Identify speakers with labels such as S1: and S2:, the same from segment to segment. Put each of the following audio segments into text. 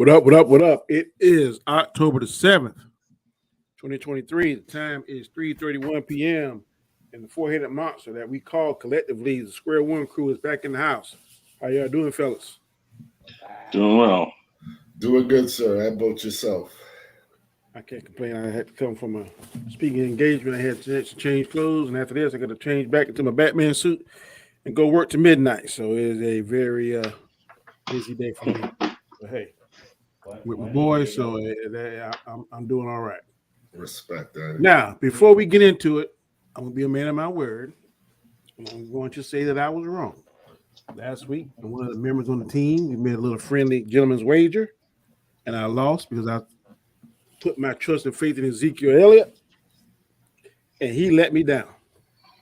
S1: What up, what up, what up? It is October the 7th, 2023. The time is 3:31 p.m. And the four-headed monster that we call collectively the Square One crew is back in the house. How y'all doing, fellas?
S2: Doing well.
S3: Doing good, sir. How about yourself?
S1: I can't complain. I had to come from a speaking engagement. I had to change clothes, and after this, I got to change back into my Batman suit and go work to midnight. So it is a very busy day for me. But hey, with my boys, so I'm doing all right.
S3: Respect that.
S1: Now, before we get into it, I'm going to be a man of my word. I'm going to say that I was wrong. Last week, one of the members on the team, we made a little friendly gentleman's wager, and I lost because I put my trust and faith in Ezekiel Elliott, and he let me down.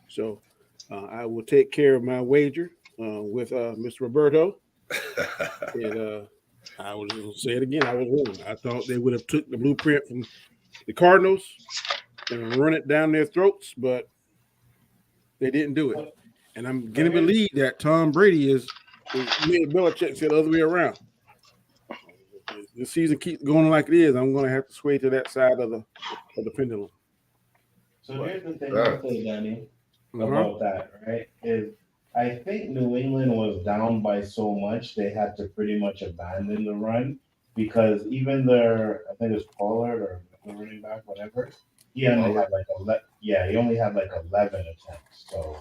S1: So I will take care of my wager with Mr. Roberto. And I was going to say it again. I was wrong. I thought they would have took the blueprint from the Cardinals and run it down their throats, but they didn't do it. And I'm going to believe that Tom Brady is me and Belichick said the other way around. The season keeps going like it is. I'm going to have to sway to that side of the pendulum.
S4: So here's the thing I'll say, Danny, about that, right? Is I think New England was down by so much they had to pretty much abandon the run because even their, I think it was Pollard or the running back, whatever, he only had like 11 attempts. So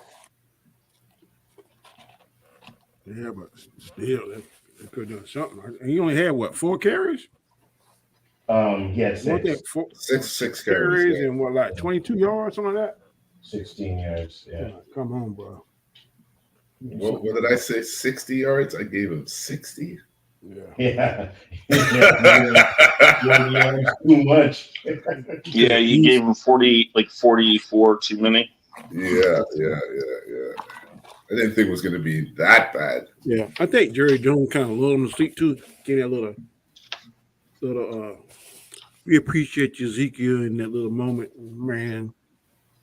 S1: yeah, but still, they could have done something. And he only had what, 4 carries?
S4: He had
S3: six carries
S1: and what, like 22 yards, something like that?
S4: 16 yards. Yeah.
S1: Come on, bro.
S3: What did I say? 60 yards? I gave him 60.
S4: Yeah. 1 yard too much.
S2: Yeah, you gave him 44 too many.
S3: Yeah. I didn't think it was going to be that bad.
S1: Yeah, I think Jerry Jones kind of lulled him to sleep too. Gave that little. We appreciate you, Ezekiel, in that little moment, man.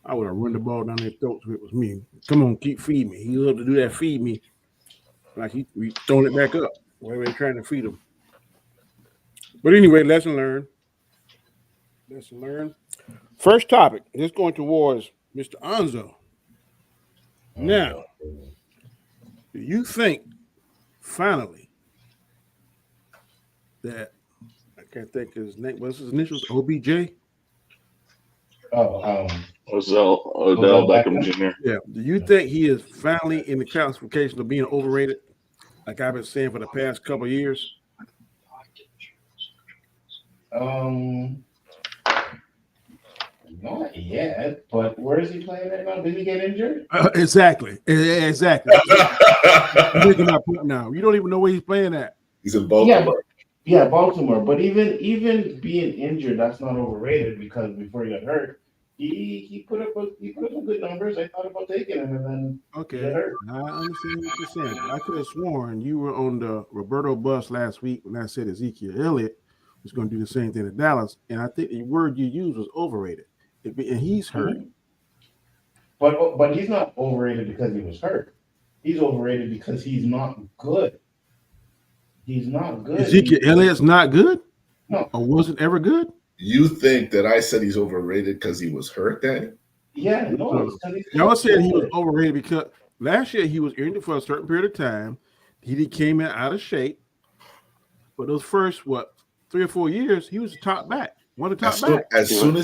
S1: I would have run the ball down their throats if it was me. Come on, keep feeding me. He loved to do that, feed me. Like he throwing it back up. Whatever they're trying to feed him. But anyway, lesson learned. First topic. Let's go towards Mr. Nzo. Now, do you think finally that I can't think of his name? What's his initials? OBJ?
S2: Odell Beckham Jr.
S1: Yeah. Do you think he is finally in the classification of being overrated? Like I've been saying for the past couple of years.
S4: Not yet, but where is he playing right now? Did he get injured?
S1: Exactly. Now. You don't even know where he's playing at.
S3: He's in Baltimore.
S4: Yeah, Baltimore. But even being injured, that's not overrated because before he got hurt, he put up some good numbers. I thought about taking him, and then he got hurt.
S1: I understand what you're saying. I could have sworn you were on the Roberto bus last week when I said Ezekiel Elliott was going to do the same thing in Dallas, and I think the word you used was overrated. And he's hurt.
S4: But he's not overrated because he was hurt. He's overrated because he's not good. He's not good.
S1: Ezekiel Elliott's not good?
S4: No.
S1: Or wasn't ever good?
S3: You think that I said he's overrated because he was hurt, Danny?
S4: Yeah, no.
S1: Y'all said he was overrated because last year he was injured for a certain period of time. He came in out of shape. But those first, 3 or 4 years, he was the top back. One of the top backs.
S3: As soon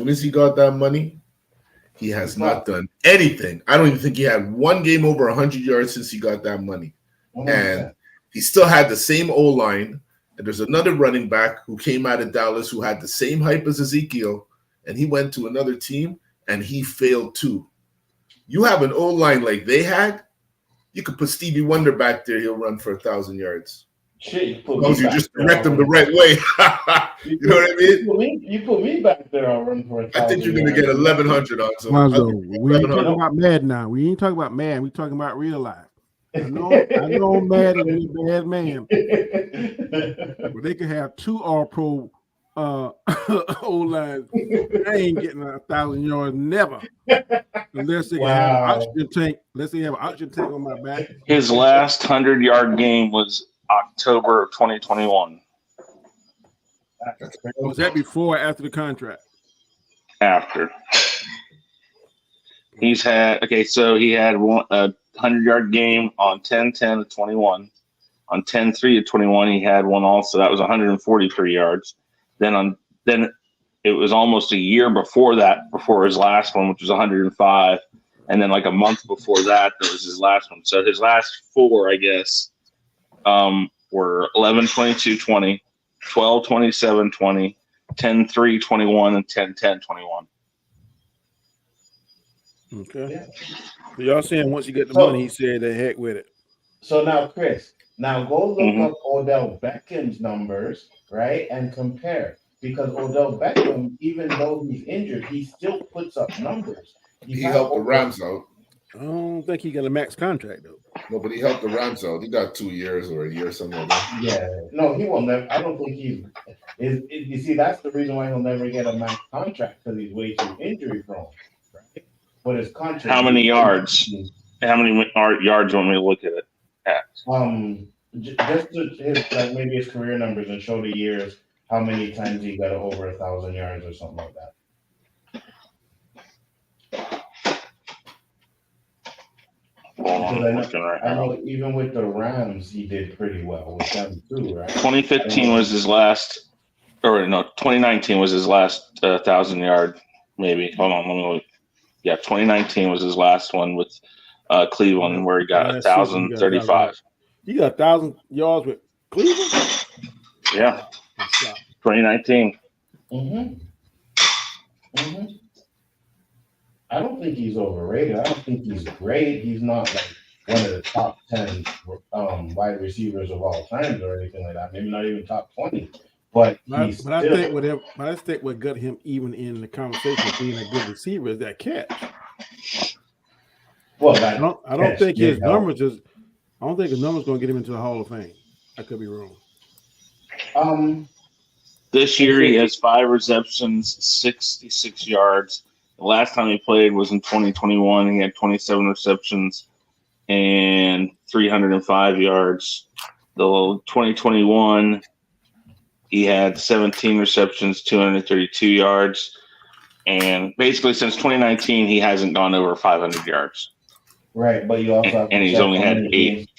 S3: as he got that money, he has not done anything. I don't even think he had one game over 100 yards since he got that money. 100%. And he still had the same O-line. And there's another running back who came out of Dallas who had the same hype as Ezekiel, and he went to another team, and he failed too. You have an O-line like they had, you could put Stevie Wonder back there, he'll run for 1,000 yards.
S4: Shit,
S3: you just direct him the right way. You know what I mean?
S4: You put me back there, I'll run for 1,000.
S3: I think you're going to get 1,100 on
S1: something. We ain't talking about Mad now. We ain't talking about Mad. We talking about real life. I know I'm mad at any bad man. But they could have 2 All-Pro O-lines. I ain't getting 1,000 yards, never. Unless they can have an oxygen tank. Unless they have an oxygen tank on my back.
S2: His last 100-yard game was October of 2021.
S1: Was that before or after the contract?
S2: After. He's had so he had a 100-yard game on 10-10 to 21. On 10-3 to 21, he had one also. That was 143 yards. Then it was almost a year before that, before his last one, which was 105. And then like a month before that was his last one. So his last four, I guess, were 11-22-20, 12-27-20, 10-3-21, and 10-10-21.
S1: Okay.
S4: Yeah.
S1: So y'all saying once you get the money, he said the heck with it.
S4: So now, Chris, go look up Odell Beckham's numbers, right, and compare. Because Odell Beckham, even though he's injured, he still puts up numbers.
S3: He helped the Rams out.
S1: I don't think he got a max contract though.
S3: No, but he helped the Rams out. He got 2 years or a year, something like that.
S4: Yeah, no, he will never. I don't think you see, that's the reason why he'll never get a max contract, because he's way too injury prone. Right? But his contract.
S2: How many yards? How many yards you want me to look at it at?
S4: Just maybe his career numbers and show the years, how many times he got over 1,000 yards or something like that. I know even with the Rams, he did pretty well with them too, right?
S2: 2015 was his last, or no, 2019 was his last 1,000-yard, maybe. Hold on, let me look. Yeah, 2019 was his last one with Cleveland, where he got 1,035.
S1: You got 1,000 yards with Cleveland?
S2: Yeah, 2019.
S4: I don't think he's overrated. I don't think he's great. He's not like one of the top 10 wide receivers of all time or anything like that. Maybe not even top 20. But I think
S1: what got him even in the conversation of being a good receiver is that catch.
S4: Well,
S1: I don't think his numbers going to get him into the Hall of Fame. I could be wrong.
S2: This year he has 5 receptions, 66 yards. The last time he played was in 2021. He had 27 receptions and 305 yards. The 2021, he had 17 receptions, 232 yards. And basically since 2019, he hasn't gone over 500 yards.
S4: Right, but you also have to
S2: he's only had 8.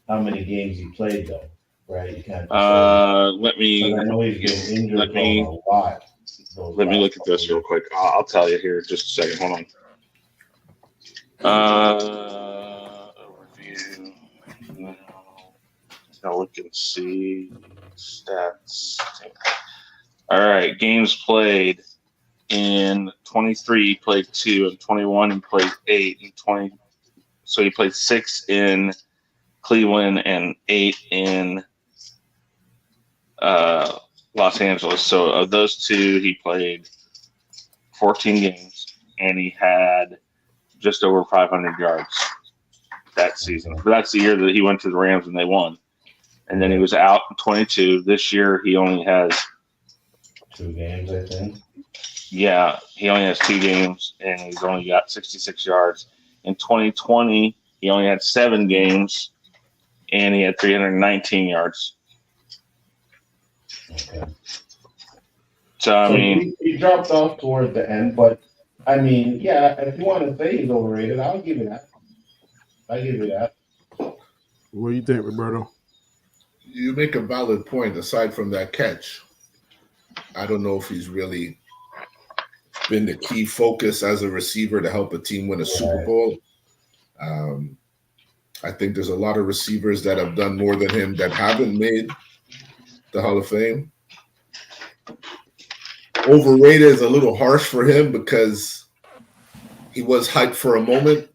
S4: How many games he played, though? Right, you can't.
S2: Let me.
S4: I know he's been injured a lot.
S2: Let me look at this real quick. I'll tell you here in just a second. Hold on. Overview. Now look and see stats. All right, games played. In 23, he played 2. In 21, he played 8. In 20, so he played 6 in Cleveland and 8 in Los Angeles. So of those 2, he played 14 games, and he had just over 500 yards that season. But that's the year that he went to the Rams and they won. And then he was out in 22. This year he only has
S4: 2 games, I think.
S2: Yeah, he only has 2 games, and he's only got 66 yards. In 2020, he only had 7 games, and he had 319 yards.
S4: Okay.
S2: So, I mean,
S4: he dropped off toward the end, but I mean, yeah, if you want to say he's overrated, I'll give you that.
S1: What do you think, Roberto?
S3: You make a valid point. Aside from that catch, I don't know if he's really been the key focus as a receiver to help a team win a Super Bowl. I think there's a lot of receivers that have done more than him that haven't made the Hall of Fame. Overrated is a little harsh for him because he was hyped for a moment.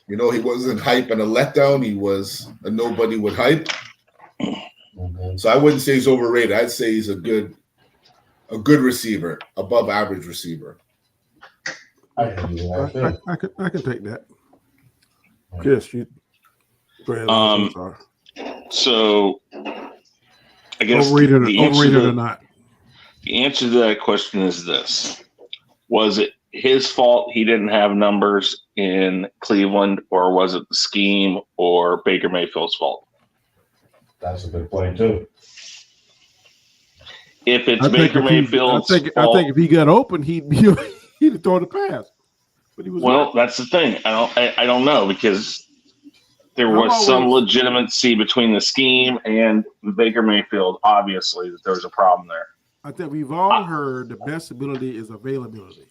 S3: You know, he wasn't hype and a letdown. He was a nobody with hype. So I wouldn't say he's overrated. I'd say he's a good receiver, above average receiver.
S1: I can take that. Yes, you. Go ahead.
S2: So I guess
S1: overrated or not.
S2: The answer to that question is this: was it his fault he didn't have numbers in Cleveland, or was it the scheme or Baker Mayfield's fault?
S4: That's a good point too.
S2: if it's
S1: I think
S2: Baker
S1: if he,
S2: Mayfield's
S1: I think
S2: fault,
S1: if he got open, he'd throw the pass. But he was
S2: well, that's the thing. I don't know because there
S1: I'm
S2: was some
S1: always-
S2: legitimacy between the scheme and Baker Mayfield. Obviously, that there was a problem there.
S1: I think we've all heard the best ability is availability.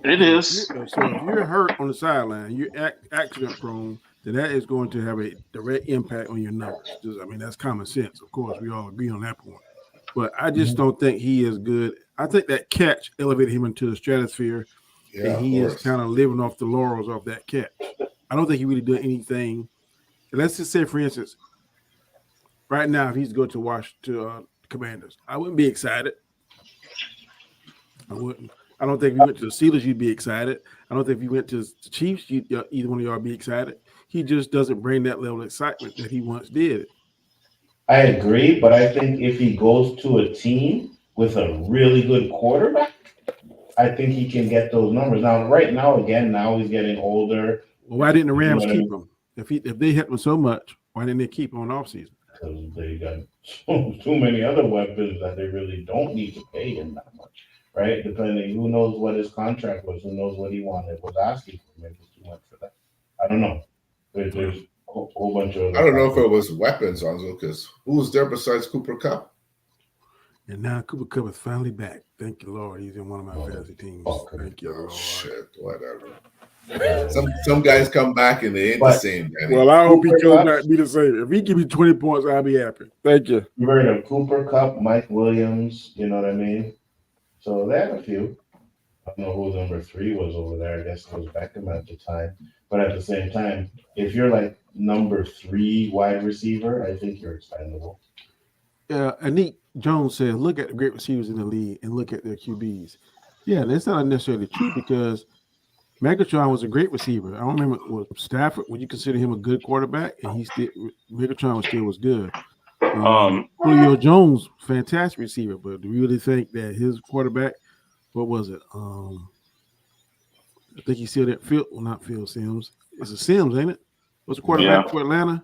S2: It is.
S1: So if you're hurt on the sideline, you're accident prone, then that is going to have a direct impact on your numbers. I mean, that's common sense. Of course, we all agree on that point. But I just don't think he is good. I think that catch elevated him into the stratosphere, and he is kind of living off the laurels of that catch. I don't think he really did anything. Let's just say, for instance, right now, if he's going to watch to Commanders, I wouldn't be excited. I wouldn't. I don't think if you went to the Steelers, you'd be excited. I don't think if you went to the Chiefs, either one of y'all be excited. He just doesn't bring that level of excitement that he once did.
S4: I agree, but I think if he goes to a team with a really good quarterback, I think he can get those numbers. Now, right now, now he's getting older.
S1: Well, why didn't the Rams keep him? If they helped him so much, why didn't they keep him on offseason?
S4: Because they got too many other weapons that they really don't need to pay him that much, right? Depending, who knows what his contract was, who knows what he was asking for, maybe too much for that. I don't know. There's a whole bunch of.
S3: I don't know if it was weapons, Nzo, because who was there besides Cooper Kupp?
S1: And now Cooper Kupp is finally back. Thank you, Lord. He's in one of my fantasy teams. Thank you, Lord.
S3: Shit, whatever. Some guys come back and they ain't the same, Danny.
S1: Well, I hope he comes back to be the same. If he give me 20 points, I'll be happy. Thank you.
S4: You heard of Cooper Kupp, Mike Williams, you know what I mean? So they had a few. I don't know who number 3 was over there. I guess it was Beckham at the time. But at the same time, if you're like number 3 wide receiver, I think you're expendable.
S1: Anik Jones says, look at the great receivers in the league and look at their QBs. Yeah, that's not necessarily true because Megatron was a great receiver. I don't remember, was Stafford, would you consider him a good quarterback? And Megatron was good. Julio Jones, fantastic receiver, but do you really think that his quarterback, what was it? I think he's still there. Not Phil Sims. It's a Sims, ain't it? What's the quarterback for Atlanta?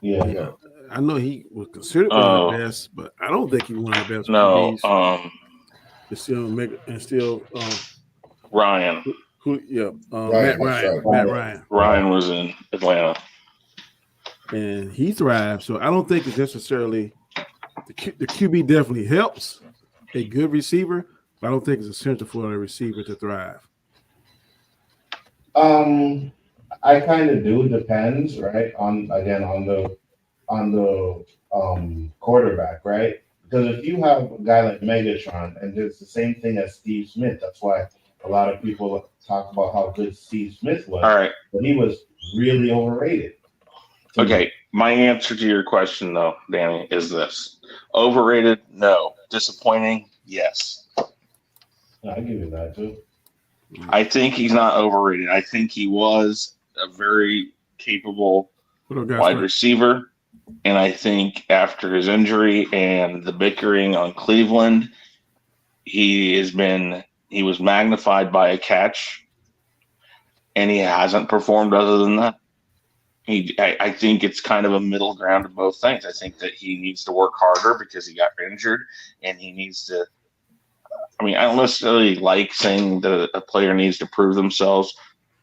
S4: Yeah.
S1: I know he was considered one of the best, but I don't think he was one of the best. QBs.
S2: Ryan.
S1: Matt Ryan.
S2: Ryan was in Atlanta.
S1: And he thrived. So I don't think it's necessarily the QB definitely helps a good receiver, but I don't think it's essential for a receiver to thrive.
S4: I kind of do. Depends, right? On the quarterback, right? Because if you have a guy like Megatron, and it's the same thing as Steve Smith, that's why a lot of people talk about how good Steve Smith was.
S2: All right,
S4: but he was really overrated.
S2: Okay, my answer to your question, though, Danny, is this: overrated? No. Disappointing? Yes.
S4: I give you that too.
S2: I think he's not overrated. I think he was a very capable wide receiver. And I think after his injury and the bickering on Cleveland, he was magnified by a catch, and he hasn't performed other than that. I think it's kind of a middle ground of both things. I think that he needs to work harder because he got injured, and he needs to. I mean, I don't necessarily like saying that a player needs to prove themselves,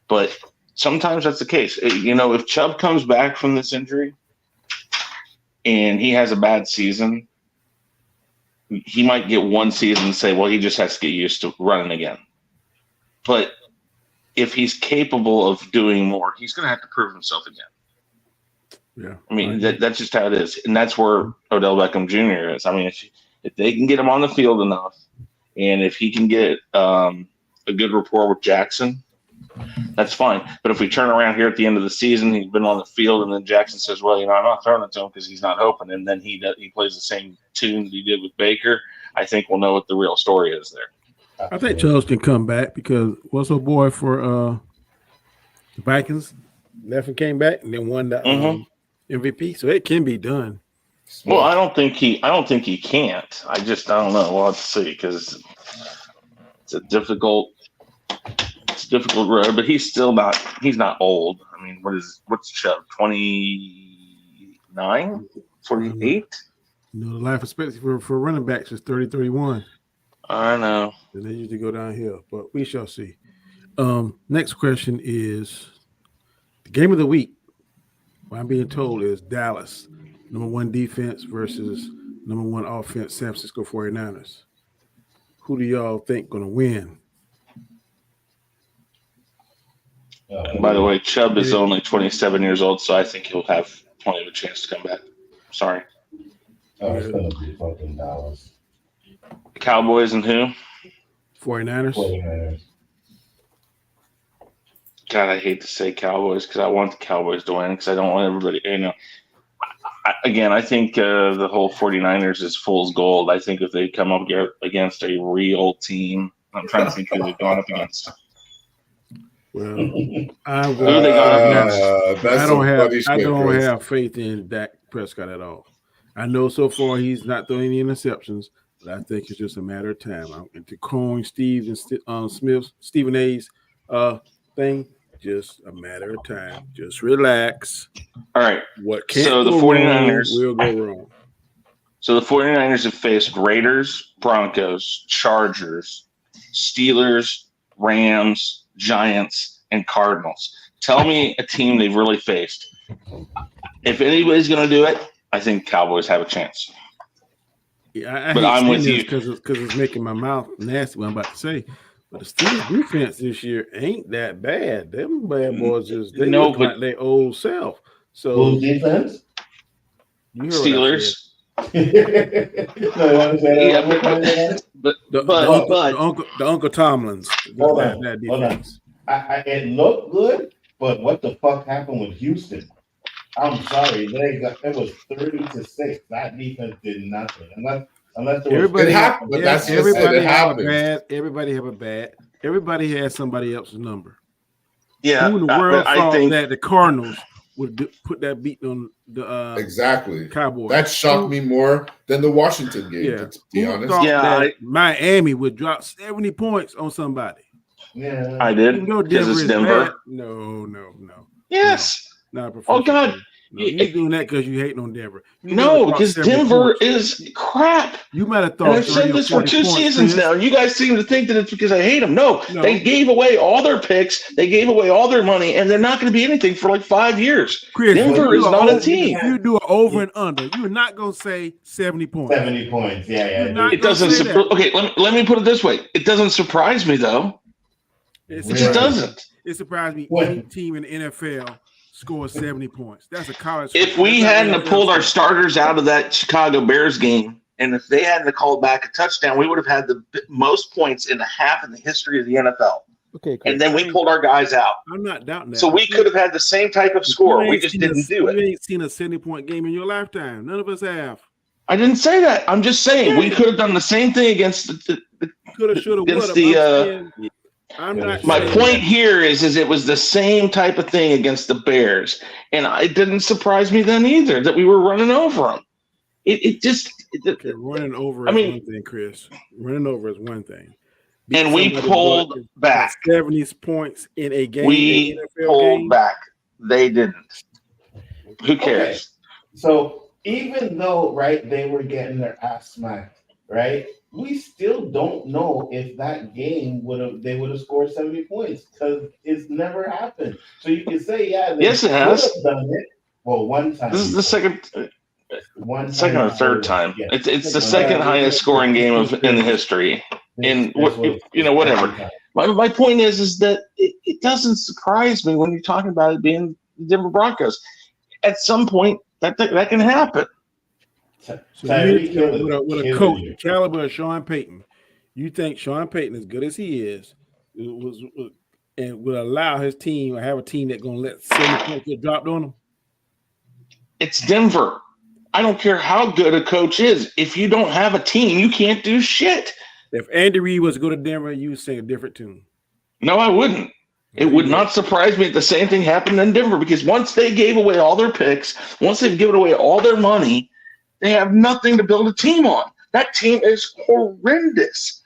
S2: but sometimes that's the case. If Chubb comes back from this injury and he has a bad season, he might get one season and say, well, he just has to get used to running again. But if he's capable of doing more, he's going to have to prove himself again.
S1: Yeah.
S2: I mean, that's just how it is. And that's where Odell Beckham Jr. is. I mean, if they can get him on the field enough, and if he can get a good rapport with Jackson, that's fine. But if we turn around here at the end of the season, he's been on the field, and then Jackson says, well, I'm not throwing it to him because he's not open, and then he plays the same tune that he did with Baker, I think we'll know what the real story is there.
S1: I think Charles can come back because what's our boy for the Vikings left and came back and then won the MVP, so it can be done.
S2: Well, I don't think he can't. I don't know. We'll have to see because it's a difficult road, but he's not old. I mean, what's Chubb? 29, 48?
S1: You know, the life expectancy for running backs is 30-31.
S2: I know.
S1: And they usually go downhill, but we shall see. Next question is the game of the week. What I'm being told is Dallas, number 1 defense versus number 1 offense, San Francisco 49ers. Who do y'all think going to win?
S2: By the way, Chubb is only 27 years old, so I think he'll have plenty of a chance to come back. Sorry.
S4: Oh, it's going to be fucking Dallas.
S2: Cowboys and who?
S1: 49ers.
S4: 49ers.
S2: God, I hate to say Cowboys because I want the Cowboys to win because I don't want everybody, I think the whole 49ers is fool's gold. I think if they come up against a real team, I'm trying to think who they've gone up against.
S1: Well,
S2: who are they going up against?
S1: I don't have faith in Dak Prescott at all. I know so far he's not throwing any interceptions, but I think it's just a matter of time. And to coin Stephen A's thing, just a matter of time. Just relax.
S2: All right.
S1: What can't
S2: so the
S1: go
S2: 49ers
S1: wrong will go wrong.
S2: So the 49ers have faced Raiders, Broncos, Chargers, Steelers, Rams, Giants, and Cardinals. Tell me a team they've really faced. If anybody's going to do it, I think Cowboys have a chance.
S1: Yeah,
S2: but I'm with you
S1: because it's making my mouth nasty. What I'm about to say, but the Steelers defense this year ain't that bad. Them bad boys look like their old self. So
S4: who's defense?
S2: Steelers.
S1: The Uncle Tomlins.
S4: Hold on. It looked good, but what the fuck happened with Houston? I'm sorry, it was 30-6. That defense did nothing unless there was
S1: everybody
S3: happened. But that's just it happened.
S1: Everybody has somebody else's number.
S2: Yeah,
S1: who in the world thought that the Cardinals would put that beat on the
S3: exactly
S1: Cowboys?
S3: That shocked me more than the Washington game.
S1: Yeah,
S3: to be honest.
S1: That Miami would drop 70 points on somebody.
S4: Yeah,
S2: I did. Because it's Denver.
S1: No.
S2: Yes.
S1: No,
S2: oh God.
S1: No, you're doing that because you hating on Denver.
S2: No, because Denver is crap.
S1: You might have thought.
S2: And I've said this for 2 seasons now. You guys seem to think that it's because I hate them. No, they gave away all their picks. They gave away all their money, and they're not going to be anything for like 5 years.
S1: Chris,
S2: Denver is not a team.
S1: If you do an over and under, you're not going to say 70 points.
S4: 70 points, yeah.
S2: It doesn't. Okay, let me put it this way. It doesn't surprise me though. It just doesn't.
S1: It surprised me. Any team in the NFL scores 70 points. That's a college.
S2: If we hadn't pulled our starters out of that Chicago Bears game, and if they hadn't called back a touchdown, we would have had the most points in a half in the history of the NFL.
S1: Okay,
S2: and then we pulled our guys out.
S1: I'm not doubting that.
S2: So we could have had the same type of score. We just didn't do it.
S1: You ain't seen a 70-point game in your lifetime. None of us have.
S2: I didn't say that. I'm just saying we could have done the same thing against My point here is it was the same type of thing against the Bears, and it didn't surprise me then either that we were running over them.
S1: Running over is one thing, Chris. Running over is one thing.
S2: And we pulled back
S1: 70 points in a game.
S2: We pulled back. They didn't. Who cares?
S4: Okay. So even though they were getting their ass smacked, right? We still don't know if that game they would have scored 70 points because it's never happened. So you can say,
S2: yes, it has
S4: done it. Well, one time.
S2: This is the second or third time. Yeah. It's the second highest scoring game in the history. Whatever. My point is that it doesn't surprise me when you're talking about it being the Denver Broncos. At some point, that can happen.
S1: So with a coach, the caliber of Sean Payton, you think Sean Payton, as good as he is, and would allow his team or have a team that's going to let 70 points get dropped on them?
S2: It's Denver. I don't care how good a coach is. If you don't have a team, you can't do shit.
S1: If Andy Reid was to go to Denver, you would sing a different tune.
S2: No, I wouldn't. It would not surprise me if the same thing happened in Denver because once they gave away all their picks, once they've given away all their money, they have nothing to build a team on. That team is horrendous.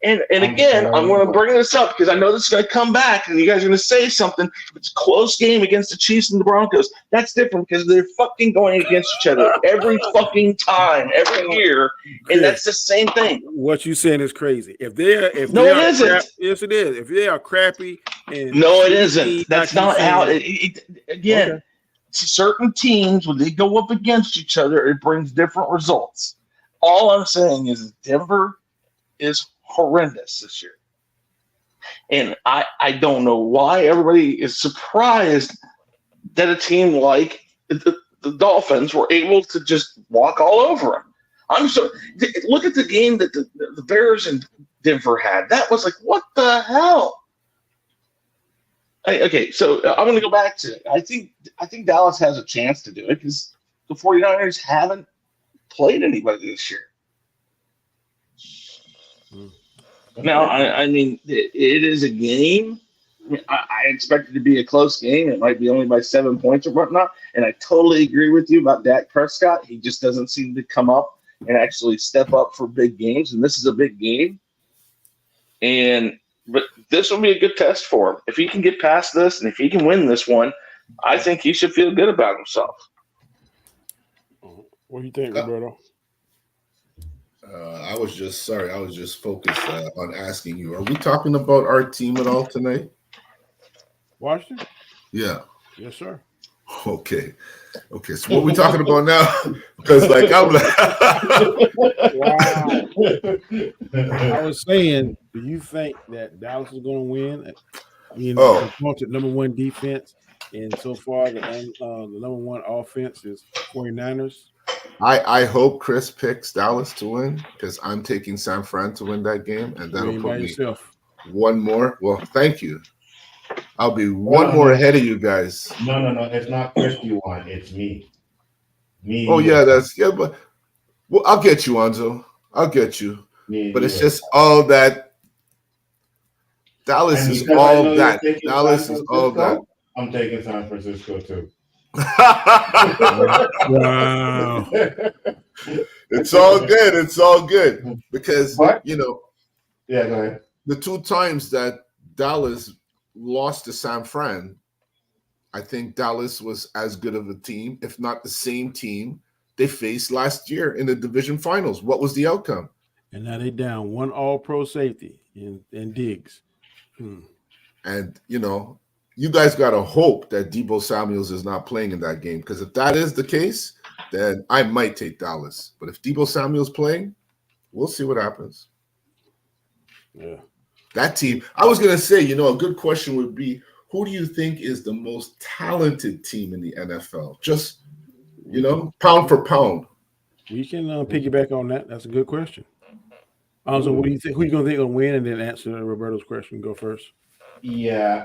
S2: And again, I'm going to bring this up because I know this is going to come back and you guys are going to say something. If it's a close game against the Chiefs and the Broncos, that's different because they're fucking going against each other every fucking time, every year. And that's the same thing.
S1: What you saying is crazy. It isn't. Yes, it is. If they are crappy and
S2: no, it isn't. That's not how again. Okay. Certain teams, when they go up against each other, it brings different results. All I'm saying is Denver is horrendous this year. And I don't know why everybody is surprised that a team like the Dolphins were able to just walk all over them. Look at the game that the Bears and Denver had. That was like, what the hell? Okay, so I'm going to go back to it. I think Dallas has a chance to do it because the 49ers haven't played anybody this year. Now, I mean, it is a game. I expect it to be a close game. It might be only by 7 points or whatnot. And I totally agree with you about Dak Prescott. He just doesn't seem to come up and actually step up for big games. And this is a big game. But this will be a good test for him. If he can get past this and if he can win this one, I think he should feel good about himself.
S1: What do you think, Roberto?
S3: I was just focused on asking you. Are we talking about our team at all tonight?
S1: Washington?
S3: Yeah.
S1: Yes, sir.
S3: Okay. So what are we talking about now? Because I'm like,
S1: wow. I was saying, do you think that Dallas is going to win? The number one defense, and so far the number one offense is 49ers.
S3: I hope Chris picks Dallas to win because I'm taking San Fran to win that game, and that'll put me one more. Well, thank you. I'll be one more ahead of you guys.
S4: No. It's not Chris you want. It's me.
S3: But I'll get you, Nzo. I'll get you. But it's just all that. Dallas is all that. Dallas is all that.
S4: I'm taking San Francisco too.
S1: Wow.
S3: It's all good. It's all good because
S4: go ahead.
S3: The 2 times that Dallas lost to San Fran, I think Dallas was as good of a team, if not the same team they faced last year in the division finals. What was the outcome?
S1: And now they down 1 all-pro safety in Diggs.
S3: And you guys got to hope that Deebo Samuels is not playing in that game, because if that is the case, then I might take Dallas. But if Deebo Samuel's playing, we'll see what happens.
S1: Yeah.
S3: That team, I was going to say, a good question would be, who do you think is the most talented team in the NFL? Just, pound for pound.
S1: We can piggyback on that. That's a good question. So what do you think? Who you going to think will win? And then answer Roberto's question. Go first.
S4: Yeah.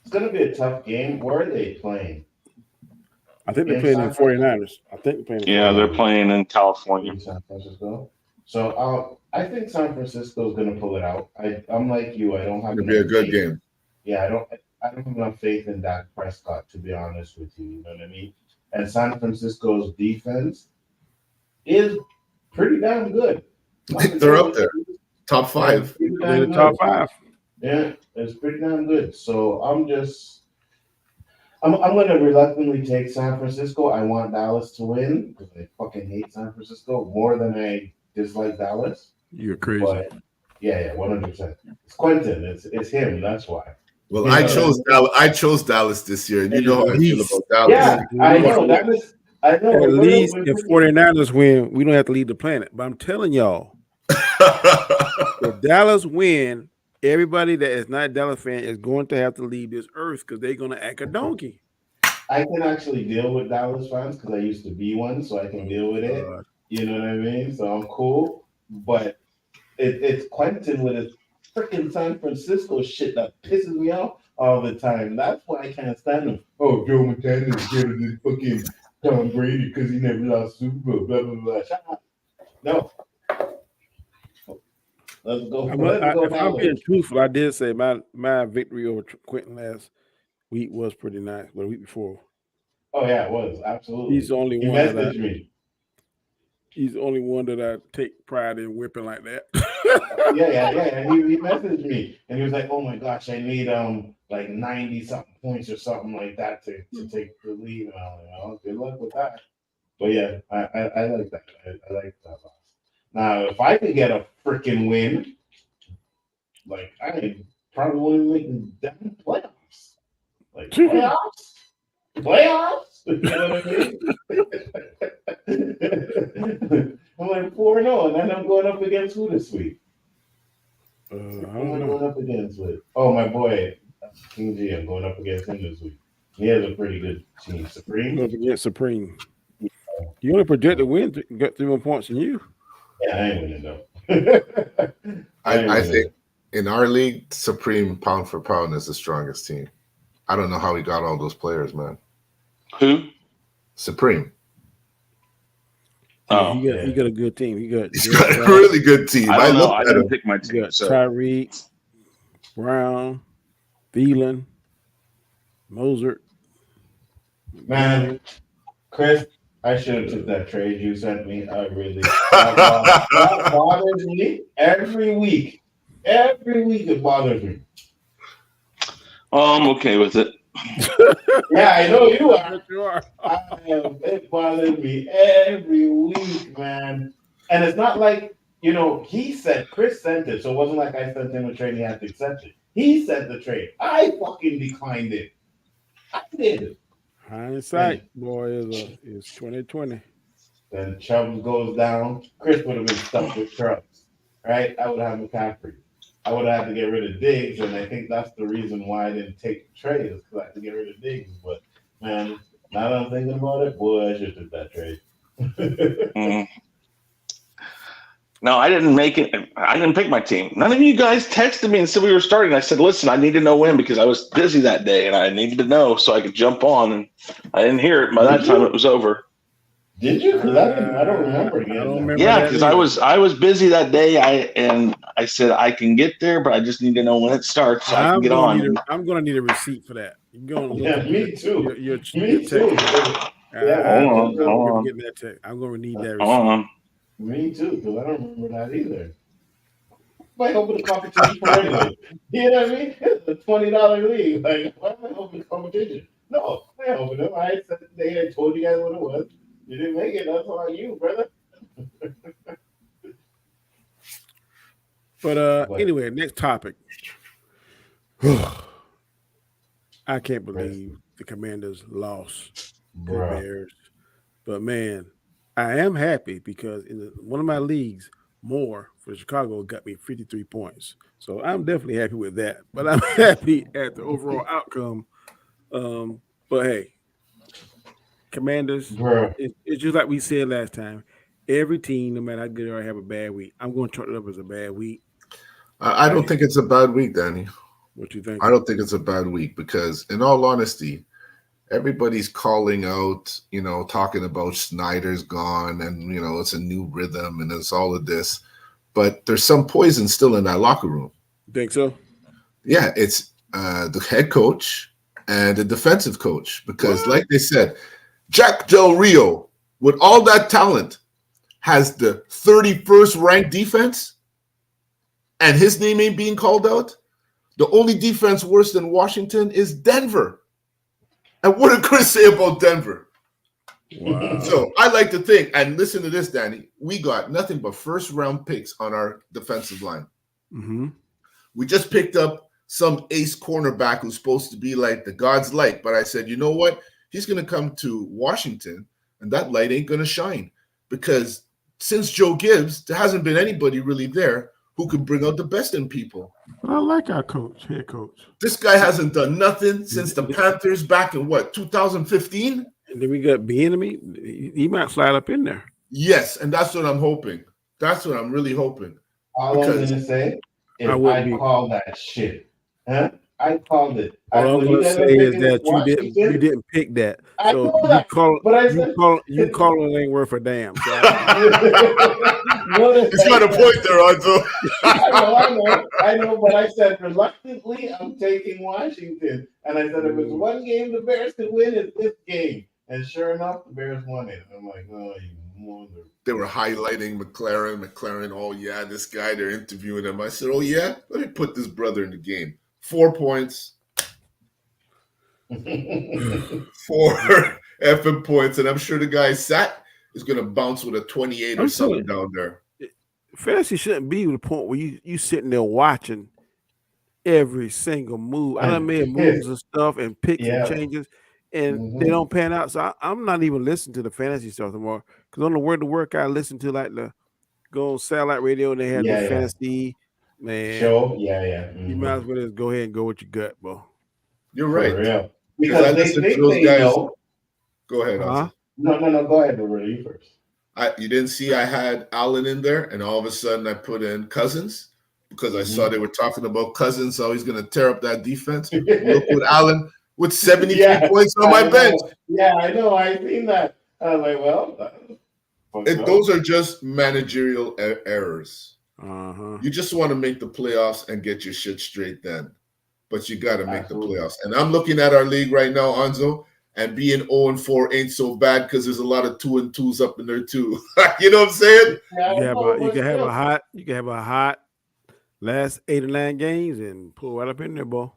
S4: It's going to be a tough game. Where are they playing?
S1: I think they're playing in 49ers.
S2: They're playing in California.
S4: In San Francisco. So I think San Francisco is going to pull it out. I'm like you. I don't have.
S3: It'll be a good game.
S4: Yeah, I don't have enough faith in Dak Prescott, to be honest with you. You know what I mean? And San Francisco's defense is pretty damn good.
S3: They're up there, top 5.
S1: They're the top 5.
S4: Yeah, it's pretty damn good. So I'm going to reluctantly take San Francisco. I want Dallas to win because I fucking hate San Francisco more than I dislike Dallas.
S1: You're crazy.
S4: But yeah, 100%. It's Quentin. It's him. That's why.
S3: Well, I chose Dallas this year, and you know how I feel about Dallas.
S4: Yeah, I know. I know.
S1: At least if 49ers win, we don't have to leave the planet. But I'm telling y'all, if Dallas win, everybody that is not a Dallas fan is going to have to leave this earth because they're going to act a donkey.
S4: I can actually deal with Dallas fans because I used to be one, so I can deal with it. You know what I mean? So I'm cool. But it's Quentin with his freaking San Francisco shit that pisses me off all the time. That's why I can't stand him. Oh, Joe Montana is better than fucking Tom Brady because he never lost Super Bowl. Blah blah blah. Shut up. No. Let's go.
S1: If I'm being truthful, I did say my victory over Quentin last week was pretty nice. But the week before.
S4: Oh yeah, it was absolutely.
S1: He's the only one.
S4: Messaged me.
S1: He's the only one that I take pride in whipping like that.
S4: Yeah. And he messaged me and he was like, "Oh my gosh, I need like 90 something points or something like that to take the lead." And I'm like, "Oh, good luck with that." But yeah, I like that. I like that loss. Now, if I could get a freaking win, like I probably wouldn't make the damn playoffs. Like playoffs. You know what I mean? I'm like 4-0, and then I'm going up against who this week?
S1: I
S4: Who am I
S1: don't know.
S4: going up against with? Oh, my boy, King G. I'm going up against him this week. He has a pretty good team. Supreme.
S1: Up against Supreme. You only projected to win, got 3 more points than you.
S4: Yeah, I ain't winning though.
S3: I think in our league, Supreme pound for pound is the strongest team. I don't know how he got all those players, man.
S2: Who?
S3: Supreme.
S2: Oh,
S1: he got a good team.
S3: He's got a really good team.
S2: I don't know.
S3: looked
S2: I
S3: at
S2: didn't
S3: him.
S2: pick my
S1: You
S2: team.
S1: got
S2: So
S1: Tyreek, Brown, Thielen, Mozart.
S4: Man, Chris, I should have took that trade you sent me. I really that bothers me every week. Every week it bothers me.
S2: oh, I'm okay with it.
S4: Yeah, I know you are.
S1: Yes, you are.
S4: It bothers me every week, man. And it's not like, Chris sent it, so it wasn't like I sent him a trade and he had to accept it. He sent the trade. I fucking declined it. I did.
S1: Hindsight, boy, is 2020.
S4: Then Chubbs goes down. Chris would have been stuck with Chubbs, right? I would have McCaffrey. I would have had to get rid of Diggs, and I think that's the reason why I didn't take the trade, is because I had to get rid of Diggs. But, man, now that I'm thinking about it, boy, I should have took that trade.
S2: Mm. No, I didn't make it. I didn't pick my team. None of you guys texted me and said we were starting. I said, listen, I need to know when because I was busy that day and I needed to know so I could jump on. And I didn't hear it. By that time, it was over.
S4: Did you? Because I don't remember.
S1: I don't remember.
S2: Yeah,
S1: that
S2: because
S1: either.
S2: I was busy that day. I said I can get there, but I just need to know when it starts so I can get on.
S1: I'm gonna need a receipt for that. You're going to look at
S4: me too.
S1: Your
S4: Me
S1: text.
S4: too.
S2: Hold on.
S1: Getting that text. I'm gonna need that receipt.
S2: Hold on.
S4: Me too, because I don't remember that either. Might open the competition for anyway. You know what I mean? It's a $20 league. Like, why am I opening the competition? No, I opened it. I said the day I told you guys what it was. You didn't make it. That's on you, brother.
S1: But anyway, next topic. I can't believe the Commanders lost to the Bears. But man, I am happy because in one of my leagues, Moore for Chicago got me 53 points. So I'm definitely happy with that. But I'm happy at the overall outcome. But hey, Commanders, it's just like we said last time. Every team, no matter how good they are, have a bad week. I'm going to chalk it up as a bad week.
S3: I don't think it's a bad week, Danny.
S1: What you think?
S3: I don't think it's a bad week because, in all honesty, everybody's calling out, talking about Snyder's gone and, it's a new rhythm and it's all of this. But there's some poison still in that locker room.
S1: You think so?
S3: Yeah, it's the head coach and the defensive coach because, like they said, Jack Del Rio, with all that talent, has the 31st ranked defense and his name ain't being called out. The only defense worse than Washington is Denver. And what did Chris say about Denver?
S1: Wow.
S3: So I like to think, and listen to this, Danny, we got nothing but first-round picks on our defensive line.
S1: Mm-hmm.
S3: We just picked up some ace cornerback who's supposed to be like the God's light. But I said, you know what? He's going to come to Washington, and that light ain't going to shine. Because since Joe Gibbs, there hasn't been anybody really there who could bring out the best in people.
S1: But I like our head coach.
S3: This guy hasn't done nothing since the Panthers back in 2015?
S1: And then we got Bieniemy. He might slide up in there.
S3: Yes, and that's what I'm hoping. That's what I'm really hoping.
S4: All I'm going to say is I call that shit. Huh? I called it.
S1: All I'm going to say is that you didn't pick that.
S4: I
S1: so
S4: know that,
S1: you calling ain't worth a damn. So
S3: He's got a point there, Anzo.
S4: I know, but I said reluctantly I'm taking Washington. And I said if it's one game the Bears could win, it's this game. And sure enough, the Bears won it. I'm like, oh, you
S3: They were highlighting McLaren. Oh yeah, this guy. They're interviewing him. I said, oh yeah, let me put this brother in the game. 4 points, 4 effing points, and I'm sure the guy is going to bounce with a 28 or something down there.
S1: Fantasy shouldn't be to the point where you sitting there watching every single move. I done made moves and stuff and picks and changes, and they don't pan out. So I'm not even listening to the fantasy stuff anymore because on the Word to Work, I listen to like the go on satellite radio and they have the fantasy
S4: show.
S1: You might as well just go ahead and go with your gut, bro.
S3: You're right.
S4: For real.
S3: Because I listen to those guys. Know. Go ahead.
S4: No. Go ahead, Roberto. You first.
S3: You didn't see I had Allen in there, and all of a sudden I put in Cousins because I saw they were talking about Cousins, so he's going to tear up that defense. Look with Allen with 73 points on my bench.
S4: Yeah, I know. I seen that. I was like, well.
S3: Those are just managerial errors.
S1: Uh-huh.
S3: You just want to make the playoffs and get your shit straight then. But you got to make the playoffs. And I'm looking at our league right now, Nzo, and being 0-4 ain't so bad because there's a lot of 2-2s up in there too. You know what I'm saying?
S1: You can have a hot last 8 or 9 games and pull right up in there, boy.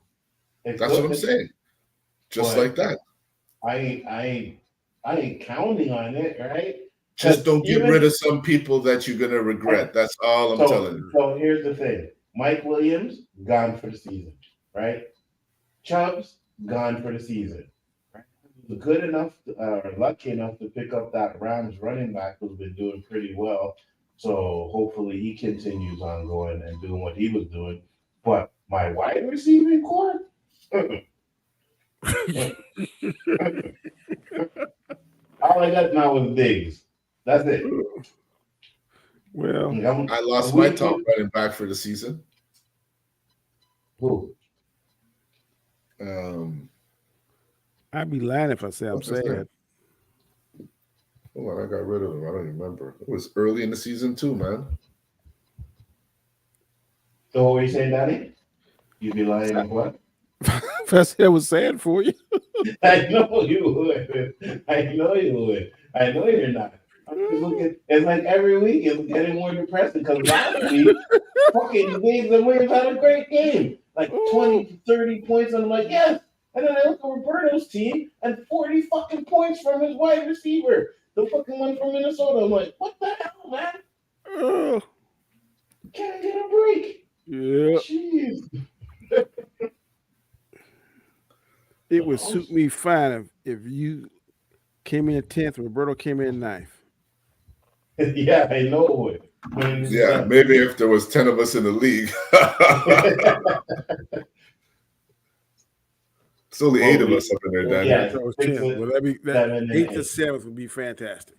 S3: That's what I'm saying. Just like that.
S4: I ain't counting on it, right?
S3: Just don't get rid of some people that you're gonna regret. That's all I'm telling you.
S4: So here's the thing: Mike Williams gone for the season, right? Chubbs gone for the season. Right? Good enough, lucky enough to pick up that Rams running back who's been doing pretty well. So hopefully he continues on going and doing what he was doing. But my wide receiving core. All I got now is Diggs. That's it.
S1: Well,
S3: I lost my top running back for the season.
S4: Who?
S1: I'd be lying if I say I'm sad.
S3: Hold on, I got rid of him. I don't remember. It was early in the season too, man.
S4: So what were you saying, Daddy? You'd be lying if what?
S1: If I said I was sad for you.
S4: I know you would. I know you're not. It's like every week it's getting more depressing because last week fucking Diggs and Williams had a great game. Like 20, 30 points, and I'm like, yes. And then I look at Roberto's team and 40 fucking points from his wide receiver. The fucking one from Minnesota. I'm like, what the hell, man? Can't get a break.
S1: Yeah.
S4: Jeez.
S1: It would suit me fine if you came in 10th, Roberto came in 9th.
S4: Yeah, I know it would.
S3: Yeah, maybe if there was 10 of us in the league. It's only 8 of us up in there, Danny.
S4: Yeah,
S1: well, that'd be 8th to 7th would be fantastic.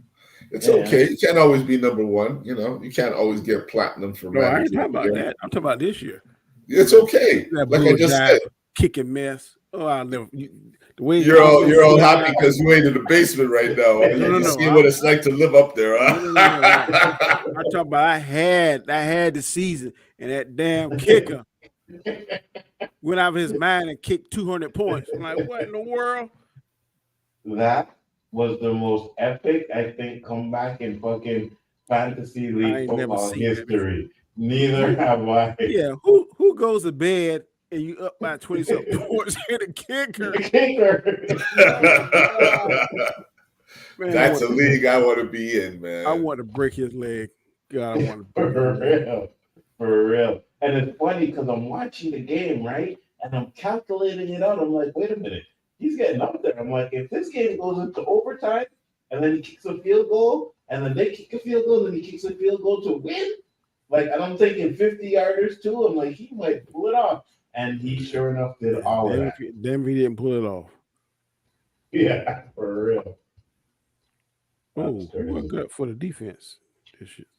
S3: It's okay. You can't always be number 1. You know, you can't always get platinum for.
S1: No, I ain't talking about that. I'm talking about this year.
S3: It's okay. Like I just said,
S1: kicking mess. Oh, I'll never. The way
S3: you're all happy because you ain't in the basement right now. You see what it's like to live up there. Huh?
S1: I'm talking about I had the season, and that damn kicker went out of his mind and kicked 200 points. I'm like, what in the world?
S4: That was the most epic, I think, comeback in fucking fantasy league football history. Neither have I.
S1: Yeah, who goes to bed and you up by 20-something points and the kicker?
S3: Man, that's a league I want to be in, man.
S1: I want to break his leg. God, I want to break
S4: his leg. For real. And it's funny because I'm watching the game, right? And I'm calculating it out. I'm like, wait a minute. He's getting up there. I'm like, if this game goes into overtime and then he kicks a field goal and then they kick a field goal and then he kicks a field goal to win, like, and I'm thinking 50-yarders too. I'm like, he might pull it off. And he sure enough did all of that.
S1: Damn, he didn't pull it off.
S4: Yeah, for real.
S1: Oh, what good for the defense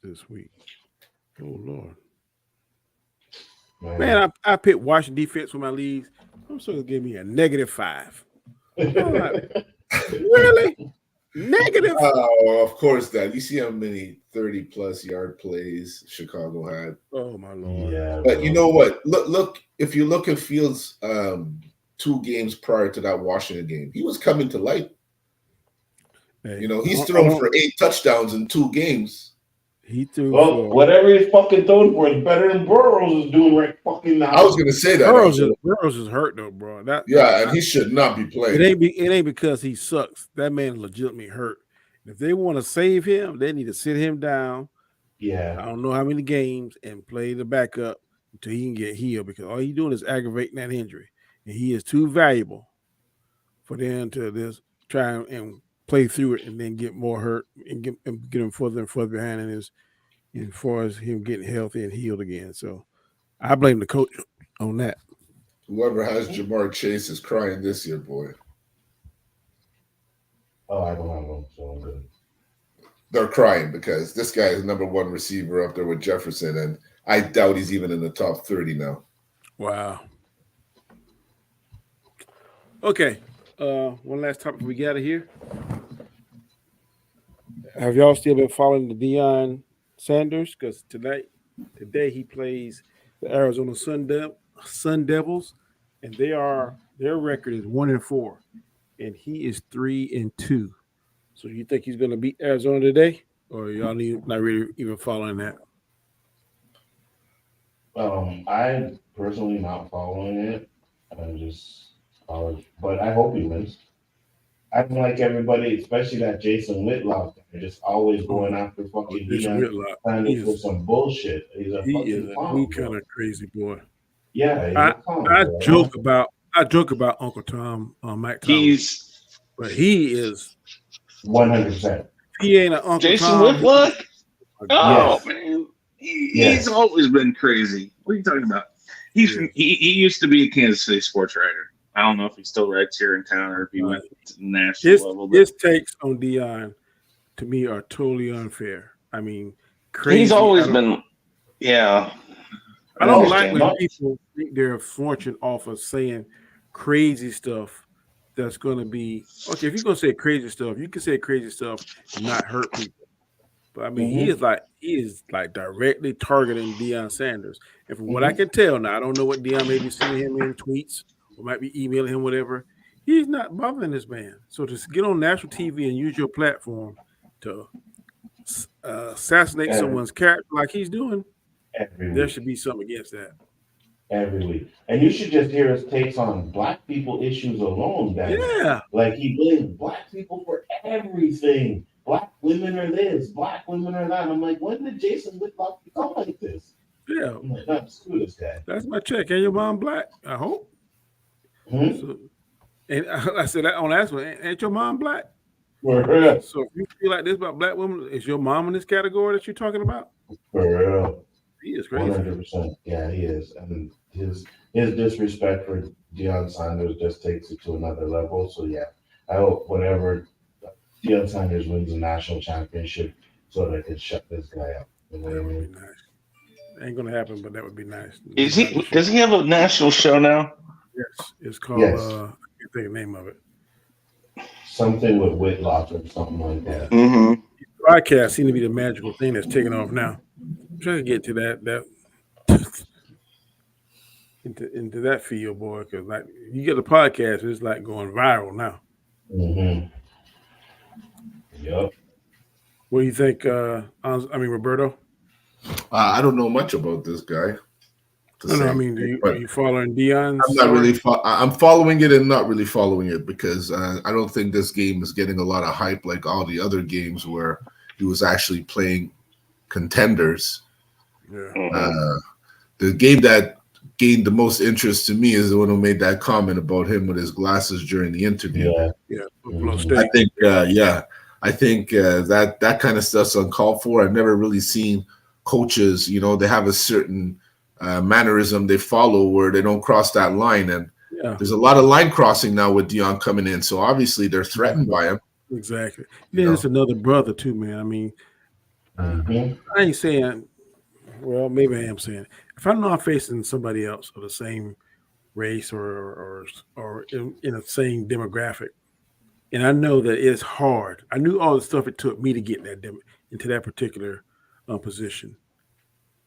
S1: this week? Oh, Lord. Man, I picked Washington defense for my leagues. I'm supposed to give me a -5. Like, really? Negative?
S3: Oh, of course, Dad. You see how many 30-plus yard plays Chicago had.
S1: Oh, my Lord.
S4: Yeah,
S3: but you know what? Look. If you look at Fields' 2 games prior to that Washington game, he was coming to light.
S1: Hey,
S3: You know, he's thrown for 8 touchdowns in 2 games.
S1: He threw
S4: well,
S1: for
S4: whatever he's fucking throwing for is better than Burrows is doing right fucking now.
S3: I was gonna say that.
S1: Burrows is hurt though, bro.
S3: And he should not be playing.
S1: It ain't because he sucks. That man legitimately hurt. If they want to save him, they need to sit him down.
S4: Yeah.
S1: I don't know how many games and play the backup until he can get healed, because all he's doing is aggravating that injury. And he is too valuable for them to just try and play through it and then get more hurt and get him further and further behind as far as him getting healthy and healed again. So I blame the coach on that.
S3: Whoever has Jamar Chase is crying this year, boy.
S4: Oh, I don't have him, so I'm good.
S3: They're crying because this guy is number 1 receiver up there with Jefferson, and I doubt he's even in the top 30 now.
S1: Wow. Okay. One last topic we got here. Have y'all still been following the Deion Sanders? Because today he plays the Arizona Sun Devils, and their record is 1-4, and he is 3-2. So you think he's going to beat Arizona today, or y'all not really even following that?
S4: I'm personally not following it. I'm just college, but I hope he wins. I don't like everybody, especially that Jason Whitlock. They're just always going after fucking Deion Sanders for some bullshit. He is a
S1: new kind of crazy boy.
S4: Yeah,
S1: I joke about Uncle Tom, Mike Thomas, but he is
S4: 100%.
S1: He ain't an Uncle
S2: Jason
S1: Tom.
S2: Whitlock. Oh
S4: yes.
S2: man, he's always been crazy. What are you talking about? He used to be a Kansas City sports writer. I don't know if he still writes here in town or if he went to the national level.
S1: His takes on Deion, to me, are totally unfair. I mean, crazy.
S2: He's always been, yeah.
S1: I don't like when people think they're fortunate off of saying crazy stuff that's going to be okay. If you're going to say crazy stuff, you can say crazy stuff and not hurt people. But I mean, he is like directly targeting Deion Sanders. And from what I can tell now, I don't know what Deion may be sending him in tweets or might be emailing him, whatever. He's not bothering this man. So to get on national TV and use your platform to assassinate someone's character like he's doing, there should be something against that.
S4: Every week. And you should just hear his takes on black people issues alone, Danny.
S1: Yeah.
S4: Like he blames black people for everything. Black women are this, black women are that. I'm like, when did Jason Whitlock become like this?
S1: Yeah.
S4: I'm like, no, screw this guy.
S1: That's my check. And your mom black, I hope. So, and I said that on that one, ain't your mom black?
S4: For real.
S1: So if you feel like this about black women, is your mom in this category that you're talking about?
S4: For real.
S1: He is crazy.
S4: 100%. Yeah, he is. And his disrespect for Deion Sanders just takes it to another level. So yeah, I hope whenever Deion Sanders wins the national championship, so they can shut this guy up. You know what I mean?
S1: Nice. Ain't gonna happen, but that would be nice.
S2: Does he have a national show now?
S1: Yes, it's called. I can't think of the name of it.
S4: Something with Whitlock or something like that.
S2: Mm-hmm.
S1: Podcast seem to be the magical thing that's taking off now. I'm trying to get to that into that field, boy, because like you get the podcast, it's like going viral now.
S4: Yep.
S1: What do you think? Roberto.
S3: I don't know much about this guy.
S1: No, I mean, are you following Deion?
S3: I'm not really. I'm following it and not really following it because I don't think this game is getting a lot of hype like all the other games where he was actually playing contenders.
S1: Yeah.
S3: The game that gained the most interest to me is the one who made that comment about him with his glasses during the interview.
S1: Yeah.
S3: I think that kind of stuff's uncalled for. I've never really seen coaches, they have a certain mannerism they follow where they don't cross that line. And there's a lot of line crossing now with Deion coming in. So obviously they're threatened by him.
S1: Exactly. Then it's another brother too, man. I mean, I ain't saying, well, maybe I am saying, if I know I'm facing somebody else of the same race or in the same demographic, and I know that it's hard. I knew all the stuff it took me to get into that particular position.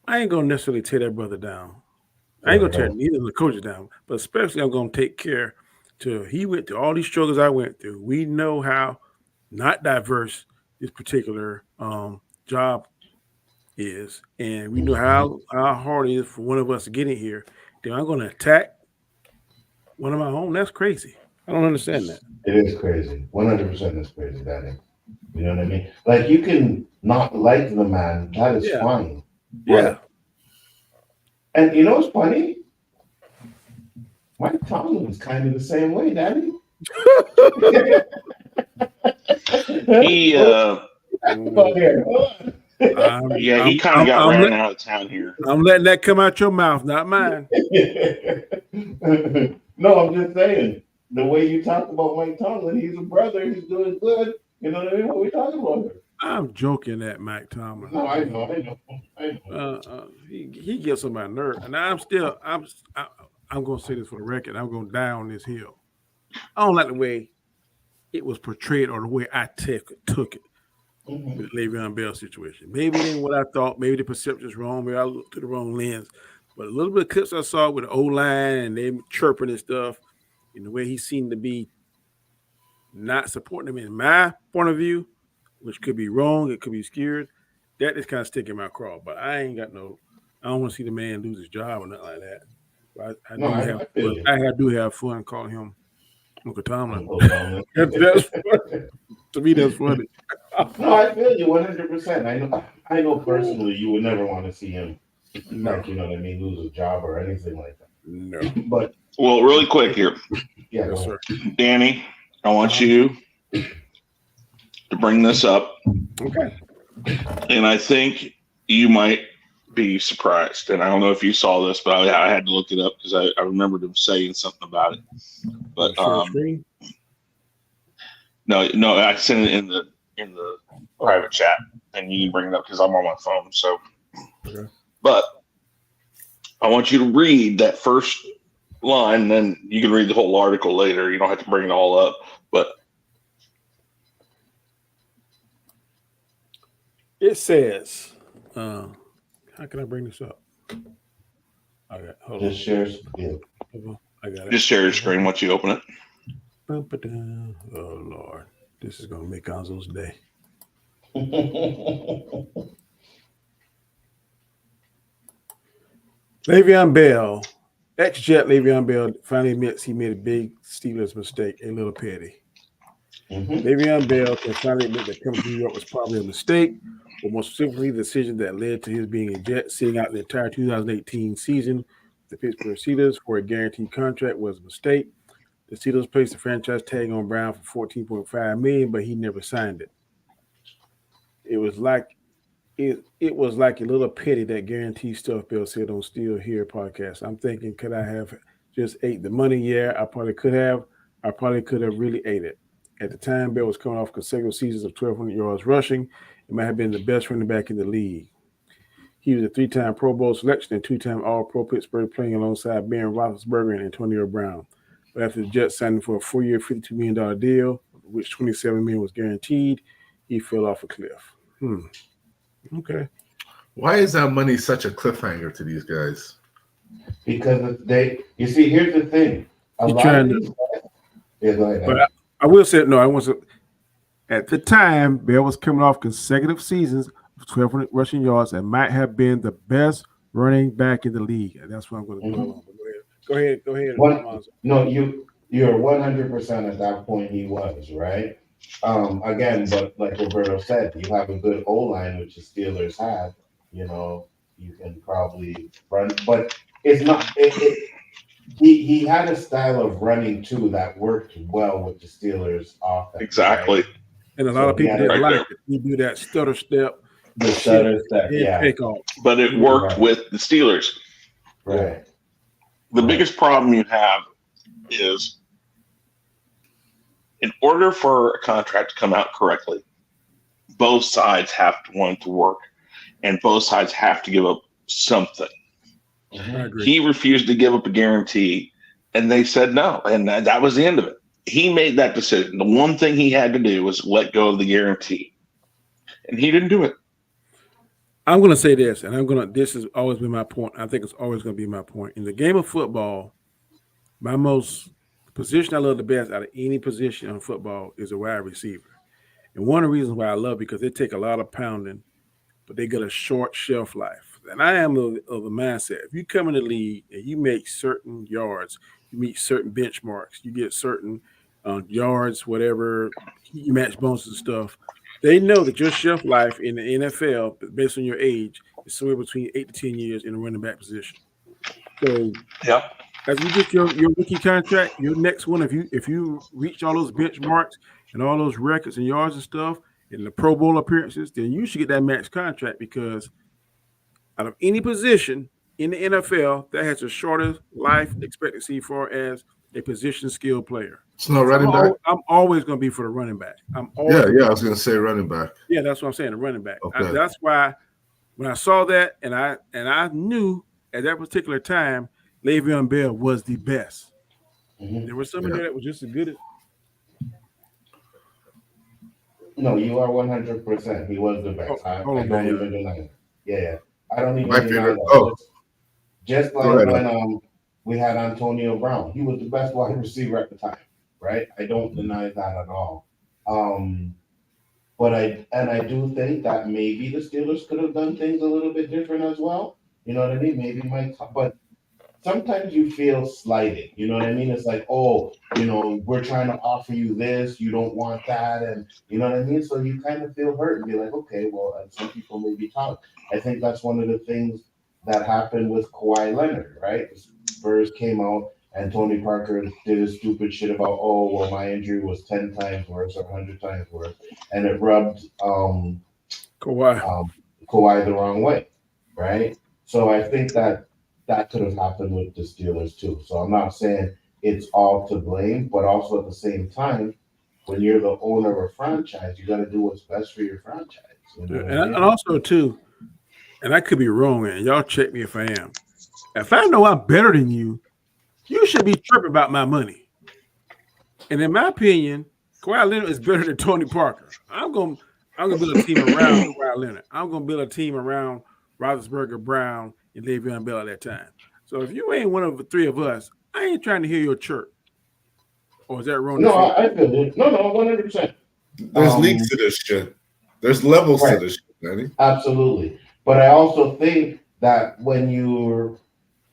S1: I ain't gonna necessarily tear that brother down. I ain't gonna tear neither of the coaches down, but especially I'm gonna take care to he went through all these struggles I went through. We know how not diverse this particular job is, and we know how hard it is for one of us to get in here, then I'm going to attack one of my own. That's crazy. I don't understand that.
S4: It is crazy. 100% is crazy, Danny. You know what I mean? Like, you can not like the man. That is fine.
S1: Yeah.
S4: And you know what's funny? Mike Tomlin's kind of the same way, Danny.
S2: He he kind of got ran out of town here.
S1: I'm letting that come out your mouth, not mine.
S4: No, I'm just saying, the way you talk about Mike Tomlin, he's a brother, he's doing good. You know what I mean? What are we talking about here?
S1: I'm joking at Mike Tomlin.
S4: No, I know.
S1: He gets on my nerve, and I'm going to say this for the record. I'm going to die on this hill. I don't like the way it was portrayed or the way I took it with the Le'Veon Bell situation. Maybe it ain't what I thought. Maybe the perception is wrong. Maybe I looked through the wrong lens. But a little bit of clips I saw with the O-line and them chirping and stuff, and the way he seemed to be not supporting him in my point of view, which could be wrong, it could be skewed, that is kind of sticking my craw. But I don't want to see the man lose his job or nothing like that. But I do have fun calling him Uncle Tomlin. That's funny. To me, that's funny.
S4: No, I feel you 100%. I know personally you would never want to see him, like, you know what I mean, lose a job or anything like that.
S1: No.
S4: But
S2: really quick here.
S4: Yeah,
S1: yes, sir.
S2: Danny, I want you to bring this up.
S1: Okay.
S2: And I think you might be surprised. And I don't know if you saw this, but I had to look it up because I remembered him saying something about it. But no, I sent it in the private chat, and you can bring it up because I'm on my phone. So,
S1: okay.
S2: But I want you to read that first line, then you can read the whole article later. You don't have to bring it all up, but
S1: it says, how can I bring this up? Okay, hold on.
S4: just share.
S1: I got it.
S2: Just share your screen once you open it.
S1: Oh, Lord. This is going to make Gonzo's day. Le'Veon Bell, ex-Jet Le'Veon Bell finally admits he made a big Steelers mistake, a little petty. Le'Veon Bell can finally admit that coming to New York was probably a mistake, but more specifically, the decision that led to his being a Jet, sitting out the entire 2018 season with the Pittsburgh Steelers for a guaranteed contract was a mistake. The Steelers placed the franchise tag on Brown for $14.5 million, but he never signed it. It was like a little petty, that guarantee stuff Bill said on Still Here podcast. I'm thinking, could I have just ate the money? Yeah, I probably could have. I probably could have really ate it. At the time, Bell was coming off consecutive seasons of 1,200 yards rushing. It might have been the best running back in the league. He was a 3-time Pro Bowl selection and 2-time All-Pro Pittsburgh, playing alongside Ben Roethlisberger and Antonio Brown. But after the Jets signed him for a 4-year, $52 million deal, which $27 million was guaranteed, he fell off a cliff. Okay.
S3: Why is that money such a cliffhanger to these guys?
S4: Because you see, here's the thing.
S1: But I will say, at the time, Bell was coming off consecutive seasons of 1,200 rushing yards and might have been the best running back in the league. And that's what I'm going to go on. Go ahead.
S4: No, you're 100% at that point. He was right. Again, but like Roberto said, you have a good O-line, which the Steelers had. You know, you can probably run, but it's not. He had a style of running too that worked well with the Steelers offense.
S2: Exactly.
S4: Right?
S1: And a lot of people didn't like it. You do that stutter step.
S4: Yeah.
S1: Take off.
S2: But it worked with the Steelers.
S4: Right.
S2: The biggest problem you have is, in order for a contract to come out correctly, both sides have to want it to work, and both sides have to give up something.
S1: I agree.
S2: He refused to give up a guarantee, and they said no, and that was the end of it. He made that decision. The one thing he had to do was let go of the guarantee, and he didn't do it.
S1: I'm going to say this, and this has always been my point. I think it's always going to be my point. In the game of football, position I love the best out of any position on football is a wide receiver. And one of the reasons why I love it, because they take a lot of pounding, but they got a short shelf life. And I am of the mindset, if you come in the league and you make certain yards, you meet certain benchmarks, you get certain yards, whatever, you match bonuses and stuff, they know that your shelf life in the NFL, based on your age, is somewhere between 8 to 10 years in a running back position. So
S2: Yeah.
S1: as you get your rookie contract, your next one, if you reach all those benchmarks and all those records and yards and stuff, and the Pro Bowl appearances, then you should get that max contract, because out of any position in the NFL, that has the shortest life expectancy for as a position skill player.
S3: It's not
S1: So
S3: running back.
S1: I'm always going to be for the running back. I'm always
S3: Yeah. I was going to say running back.
S1: yeah, that's what I'm saying, the running back.
S3: Okay.
S1: That's why when I saw that, and I knew at that particular time, Le'Veon Bell was the best.
S4: Mhm.
S1: There was somebody there that was just as good as.
S4: No, you are 100%. He was the best. I don't even deny it. Yeah. I don't even
S3: My
S4: deny
S3: favorite.
S4: that.
S3: Oh,
S4: Just
S3: go
S4: like
S3: ahead.
S4: when we had Antonio Brown, he was the best wide receiver at the time, right? I don't deny that at all. But I do think that maybe the Steelers could have done things a little bit different as well. You know what I mean? Maybe but sometimes you feel slighted. You know what I mean? It's like, oh, we're trying to offer you this, you don't want that, and you know what I mean? So you kind of feel hurt and be like, okay, well, and some people may be talking. I think that's one of the things that happened with Kawhi Leonard, right? Spurs came out and Tony Parker did a stupid shit about, oh, well, my injury was 10 times worse or 100 times worse, and it rubbed Kawhi the wrong way, right? So I think that could have happened with the Steelers too. So I'm not saying it's all to blame, but also at the same time, when you're the owner of a franchise, you got to do what's best for your franchise.
S1: And also too, and I could be wrong, and y'all check me if I am. If I know I'm better than you, you should be tripping about my money. And in my opinion, Kawhi Leonard is better than Tony Parker. I'm gonna build a team around Kawhi Leonard. I'm gonna build a team around Roethlisberger, Brown, and Le'Veon Bell at that time. So if you ain't one of the three of us, I ain't trying to hear your chirp. Or is that wrong?
S4: No, I feel it. No, 100%.
S3: There's leagues to this shit. There's levels to this shit, Danny.
S4: Absolutely. But I also think that when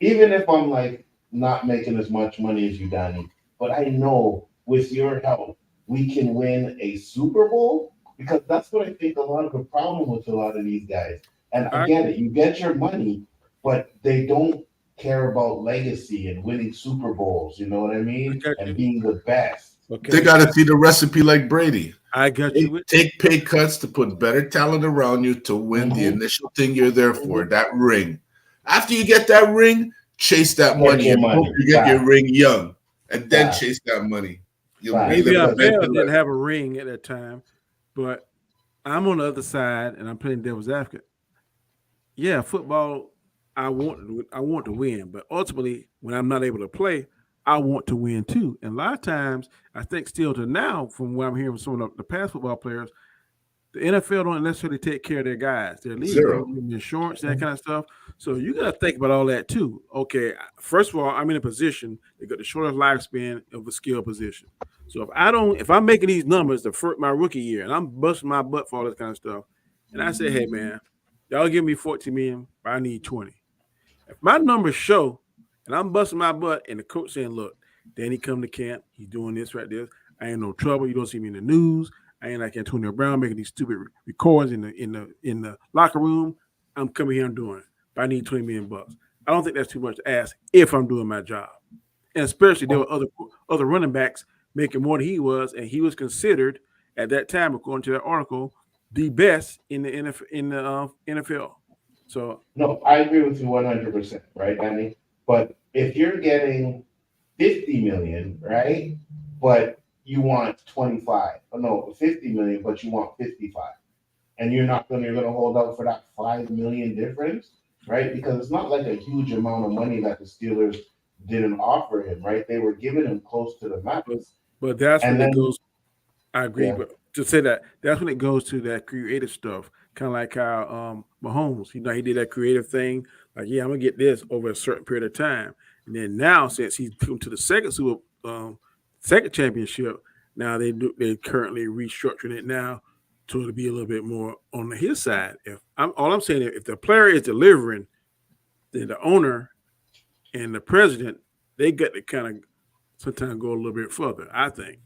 S4: even if I'm like not making as much money as you, Danny, but I know with your help, we can win a Super Bowl, because that's what I think a lot of the problem with a lot of these guys. And I get it. You get your money, but they don't care about legacy and winning Super Bowls. You know what I mean? And being the best.
S3: Okay. They got to see the recipe like Brady.
S1: I got you.
S3: Take pay cuts to put better talent around you to win the initial thing you're there for, that ring. After you get that ring, chase that money. And hope you get your ring young, and then chase that money.
S1: Le'Veon Bell didn't have a ring at that time, but I'm on the other side, and I'm playing devil's advocate. Yeah, football, I want to win, but ultimately, when I'm not able to play, I want to win too. And a lot of times, I think still to now, from what I'm hearing from some of the past football players, the NFL don't necessarily take care of their guys. Their league, insurance, that kind of stuff. So you got to think about all that too. Okay, first of all, I'm in a position that got the shortest lifespan of a skill position. So if I'm making these numbers my rookie year, and I'm busting my butt for all this kind of stuff, and I say, hey man, y'all give me $14 million, but I need 20. If my numbers show, and I'm busting my butt, and the coach saying, look, Danny come to camp, he's doing this right there. I ain't no trouble. You don't see me in the news. I ain't like Antonio Brown making these stupid records in the locker room. I'm coming here and doing it. But I need $20 million. I don't think that's too much to ask if I'm doing my job. And especially there were other running backs making more than he was, and he was considered at that time, according to that article, the best in the NFL. So
S4: no, I agree with you 100%, right, Danny? But if you're getting $50 million, right, but you want 25, $50 million, but you want 55, and you're gonna hold out for that $5 million difference, right? Because it's not like a huge amount of money that the Steelers didn't offer him, right? They were giving him close to the max.
S1: But that's when it goes. I agree, but to say that's when it goes to that creative stuff, kind of like how Mahomes, he did that creative thing, like, yeah, I'm gonna get this over a certain period of time, and then now since he's come to the second championship, now they're currently restructuring it now to be a little bit more on his side. All I'm saying, if the player is delivering, then the owner and the president, they got to kind of sometimes go a little bit further, I think.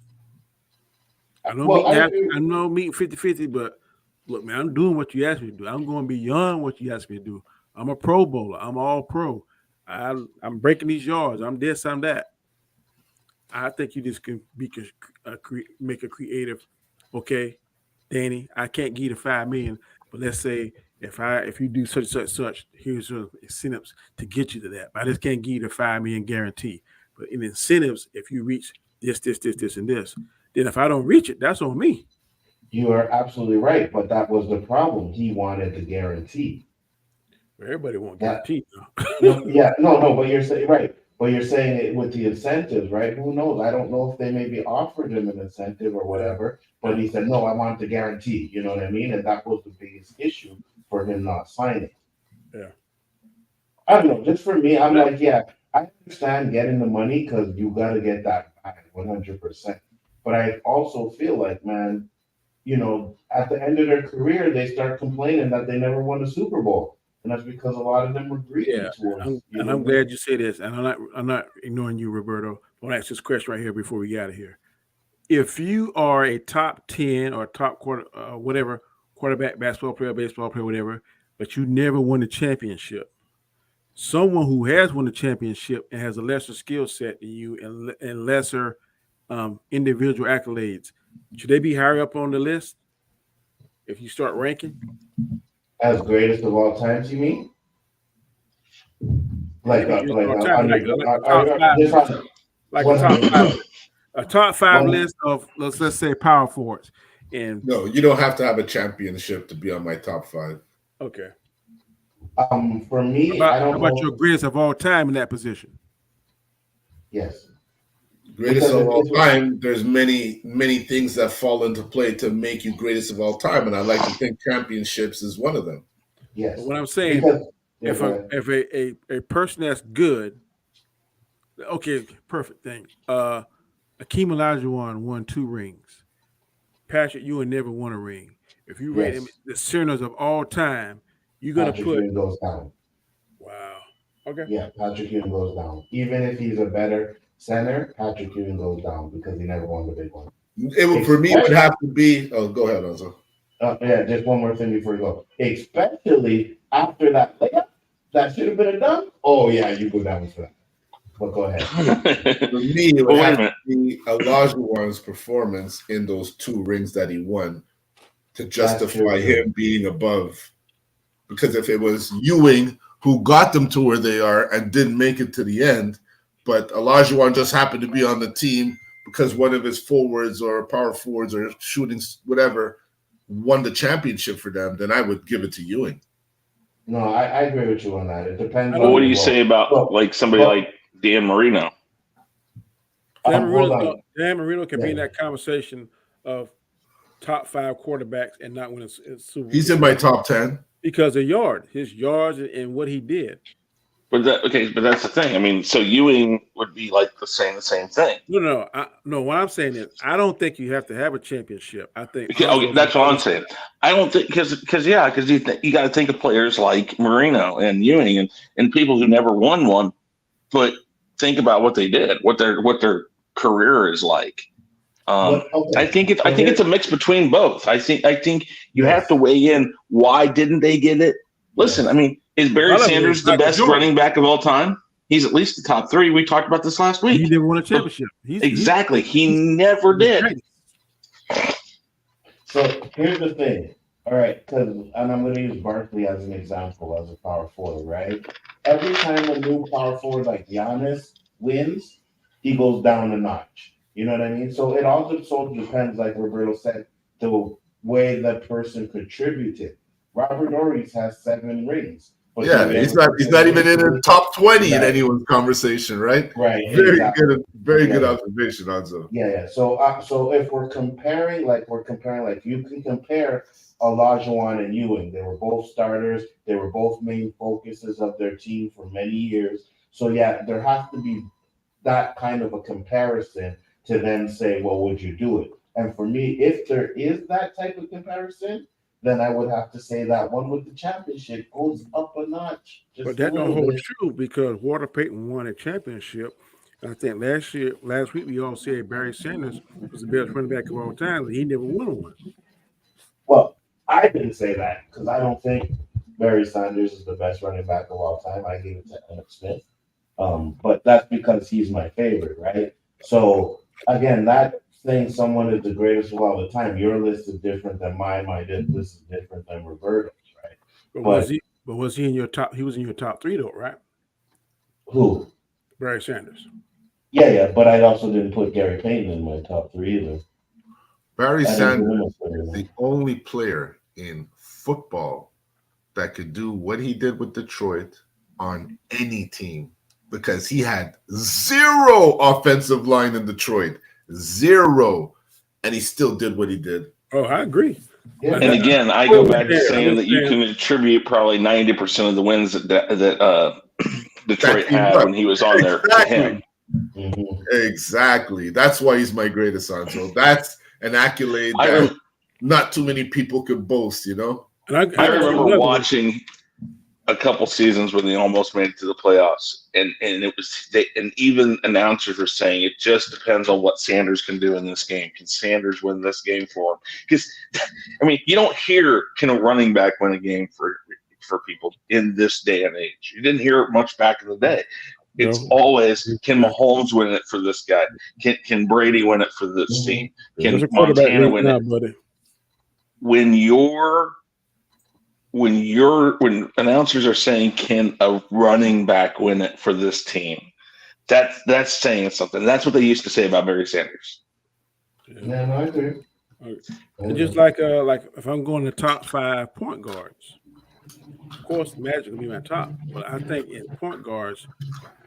S1: I know meeting 50-50, but look, man, I'm doing what you asked me to do. I'm going beyond what you asked me to do. I'm a pro bowler. I'm all pro. I'm breaking these yards. I'm this, I'm that. I think you just can make a creative. Okay, Danny, I can't give you the $5 million, but let's say if you do such, here's your incentives to get you to that. But I just can't give you the $5 million guarantee. But in incentives, if you reach this, and this, then if I don't reach it, that's on me.
S4: You are absolutely right, but that was the problem. He wanted the guarantee.
S1: Everybody won't guarantee.
S4: No, but you're saying right. But you're saying it with the incentives, right? Who knows? I don't know if they maybe offered him an incentive or whatever, but he said, no, I want the guarantee. You know what I mean? And that was the biggest issue for him not signing.
S1: Yeah.
S4: I don't know. Just for me, I'm like, yeah, I understand getting the money because you got to get that back 100%. But I also feel like, man, you know, at the end of their career, they start complaining that they never won a Super Bowl. And that's because a lot of them were greedy towards.
S1: I'm glad you say this, and I'm not ignoring you, Roberto. I want to ask this question right here before we get out of here. If you are a top 10 or top quarterback, basketball player, baseball player, whatever, but you never won the championship, someone who has won the championship and has a lesser skill set than you and lesser individual accolades, should they be higher up on the list if you start ranking?
S4: As greatest of all times, you mean? A
S1: top five list of let's say power forwards. And
S3: no, you don't have to have a championship to be on my top 5.
S1: Okay.
S4: For me,
S1: how about your greatest of all time in that position?
S4: Yes.
S3: Greatest of all time, there's many things that fall into play to make you greatest of all time, and I like to think championships is one of them.
S4: Yes.
S1: But what I'm saying, if a person that's good, okay, perfect thing. Akeem Olajuwon won 2 rings. Patrick Ewing never won a ring. If you rate him the centers of all time, you're gonna
S4: Patrick
S1: put
S4: Ewing goes down.
S1: Wow. Okay.
S4: Yeah, Patrick Ewing goes down. Even if he's a better center, Patrick Ewing goes down because he never won the big one.
S3: For me, it would have to be. Oh, go ahead, Nzo.
S4: Yeah, just one more thing before you go. Especially after that layup, that should have been a dunk. Oh yeah, you go down for that. But go ahead.
S3: For me, it would have to be Olajuwon's performance in those 2 rings that he won to justify him being above. Because if it was Ewing who got them to where they are and didn't make it to the end, but Olajuwon just happened to be on the team because one of his forwards or power forwards or shooting whatever won the championship for them, then I would give it to Ewing.
S4: No, I agree with you on that. It depends.
S2: Well, what do you say about like somebody like Dan Marino?
S1: Dan Marino can be in that conversation of top 5 quarterbacks and not win a Super Bowl.
S3: He's in my top 10
S1: because of his yards and what he did.
S2: But that's the thing. I mean, so Ewing would be like the same thing.
S1: No. What I'm saying is, I don't think you have to have a championship. I think.
S2: Okay, that's what I'm saying. I don't think because you got to think of players like Marino and Ewing and people who never won one, but think about what they did, what their career is like. I think it's a mix between both. I think you have to weigh in. Why didn't they get it? Listen, I mean, is Barry Sanders the best running back of all time? He's at least the top 3. We talked about this last week.
S1: He never won a championship.
S2: Exactly. He never did.
S4: So here's the thing. All right, and I'm going to use Barkley as an example as a power forward, right? Every time a new power forward like Giannis wins, he goes down a notch. You know what I mean? So it also depends, like Roberto said, the way that person contributed. Robert Ory's has 7 rings. But
S3: he's not even in the top 20 in anyone's conversation, right?
S4: Right.
S3: Very good observation, Nzo.
S4: Yeah. So if we're comparing, you can compare Olajuwon and Ewing. They were both starters. They were both main focuses of their team for many years. So yeah, there has to be that kind of a comparison to then say, well, would you do it? And for me, if there is that type of comparison, then I would have to say that one with the championship goes up a notch.
S1: But that don't hold true because Walter Payton won a championship. And I think last week, we all said Barry Sanders was the best running back of all time, and he never won one.
S4: Well, I didn't say that because I don't think Barry Sanders is the best running back of all time. I gave it to Emmitt Smith. But that's because he's my favorite, right? So again, that saying someone is the greatest of all the time, your list is different than mine. My list is different than Roberto's, right?
S1: But was he in your top? He was in your top 3 though, right?
S4: Who?
S1: Barry Sanders.
S4: Yeah. But I also didn't put Gary Payton in my top 3 either.
S3: Barry Sanders is the only player in football that could do what he did with Detroit on any team because he had 0 offensive line in Detroit. 0. And he still did what he did.
S1: Oh, I agree.
S2: Yeah. And again, I go back to saying that you can attribute probably 90% of the wins that Detroit had when he was on there to him.
S3: Mm-hmm. Exactly. That's why he's my greatest son. So that's an accolade that not too many people could boast, you know?
S2: And I remember watching a couple seasons when they almost made it to the playoffs, and it was and even announcers were saying it just depends on what Sanders can do in this game. Can Sanders win this game for him? Because I mean, you don't hear can a running back win a game for people in this day and age. You didn't hear it much back in the day. It's always can Mahomes win it for this guy? Can Brady win it for this team? Can Montana win it? Buddy. When announcers are saying can a running back win it for this team, that's saying something. That's what they used to say about Barry Sanders.
S4: Yeah, no, I agree.
S1: And just like if I'm going to top 5 point guards, of course Magic will be my top, but I think in point guards,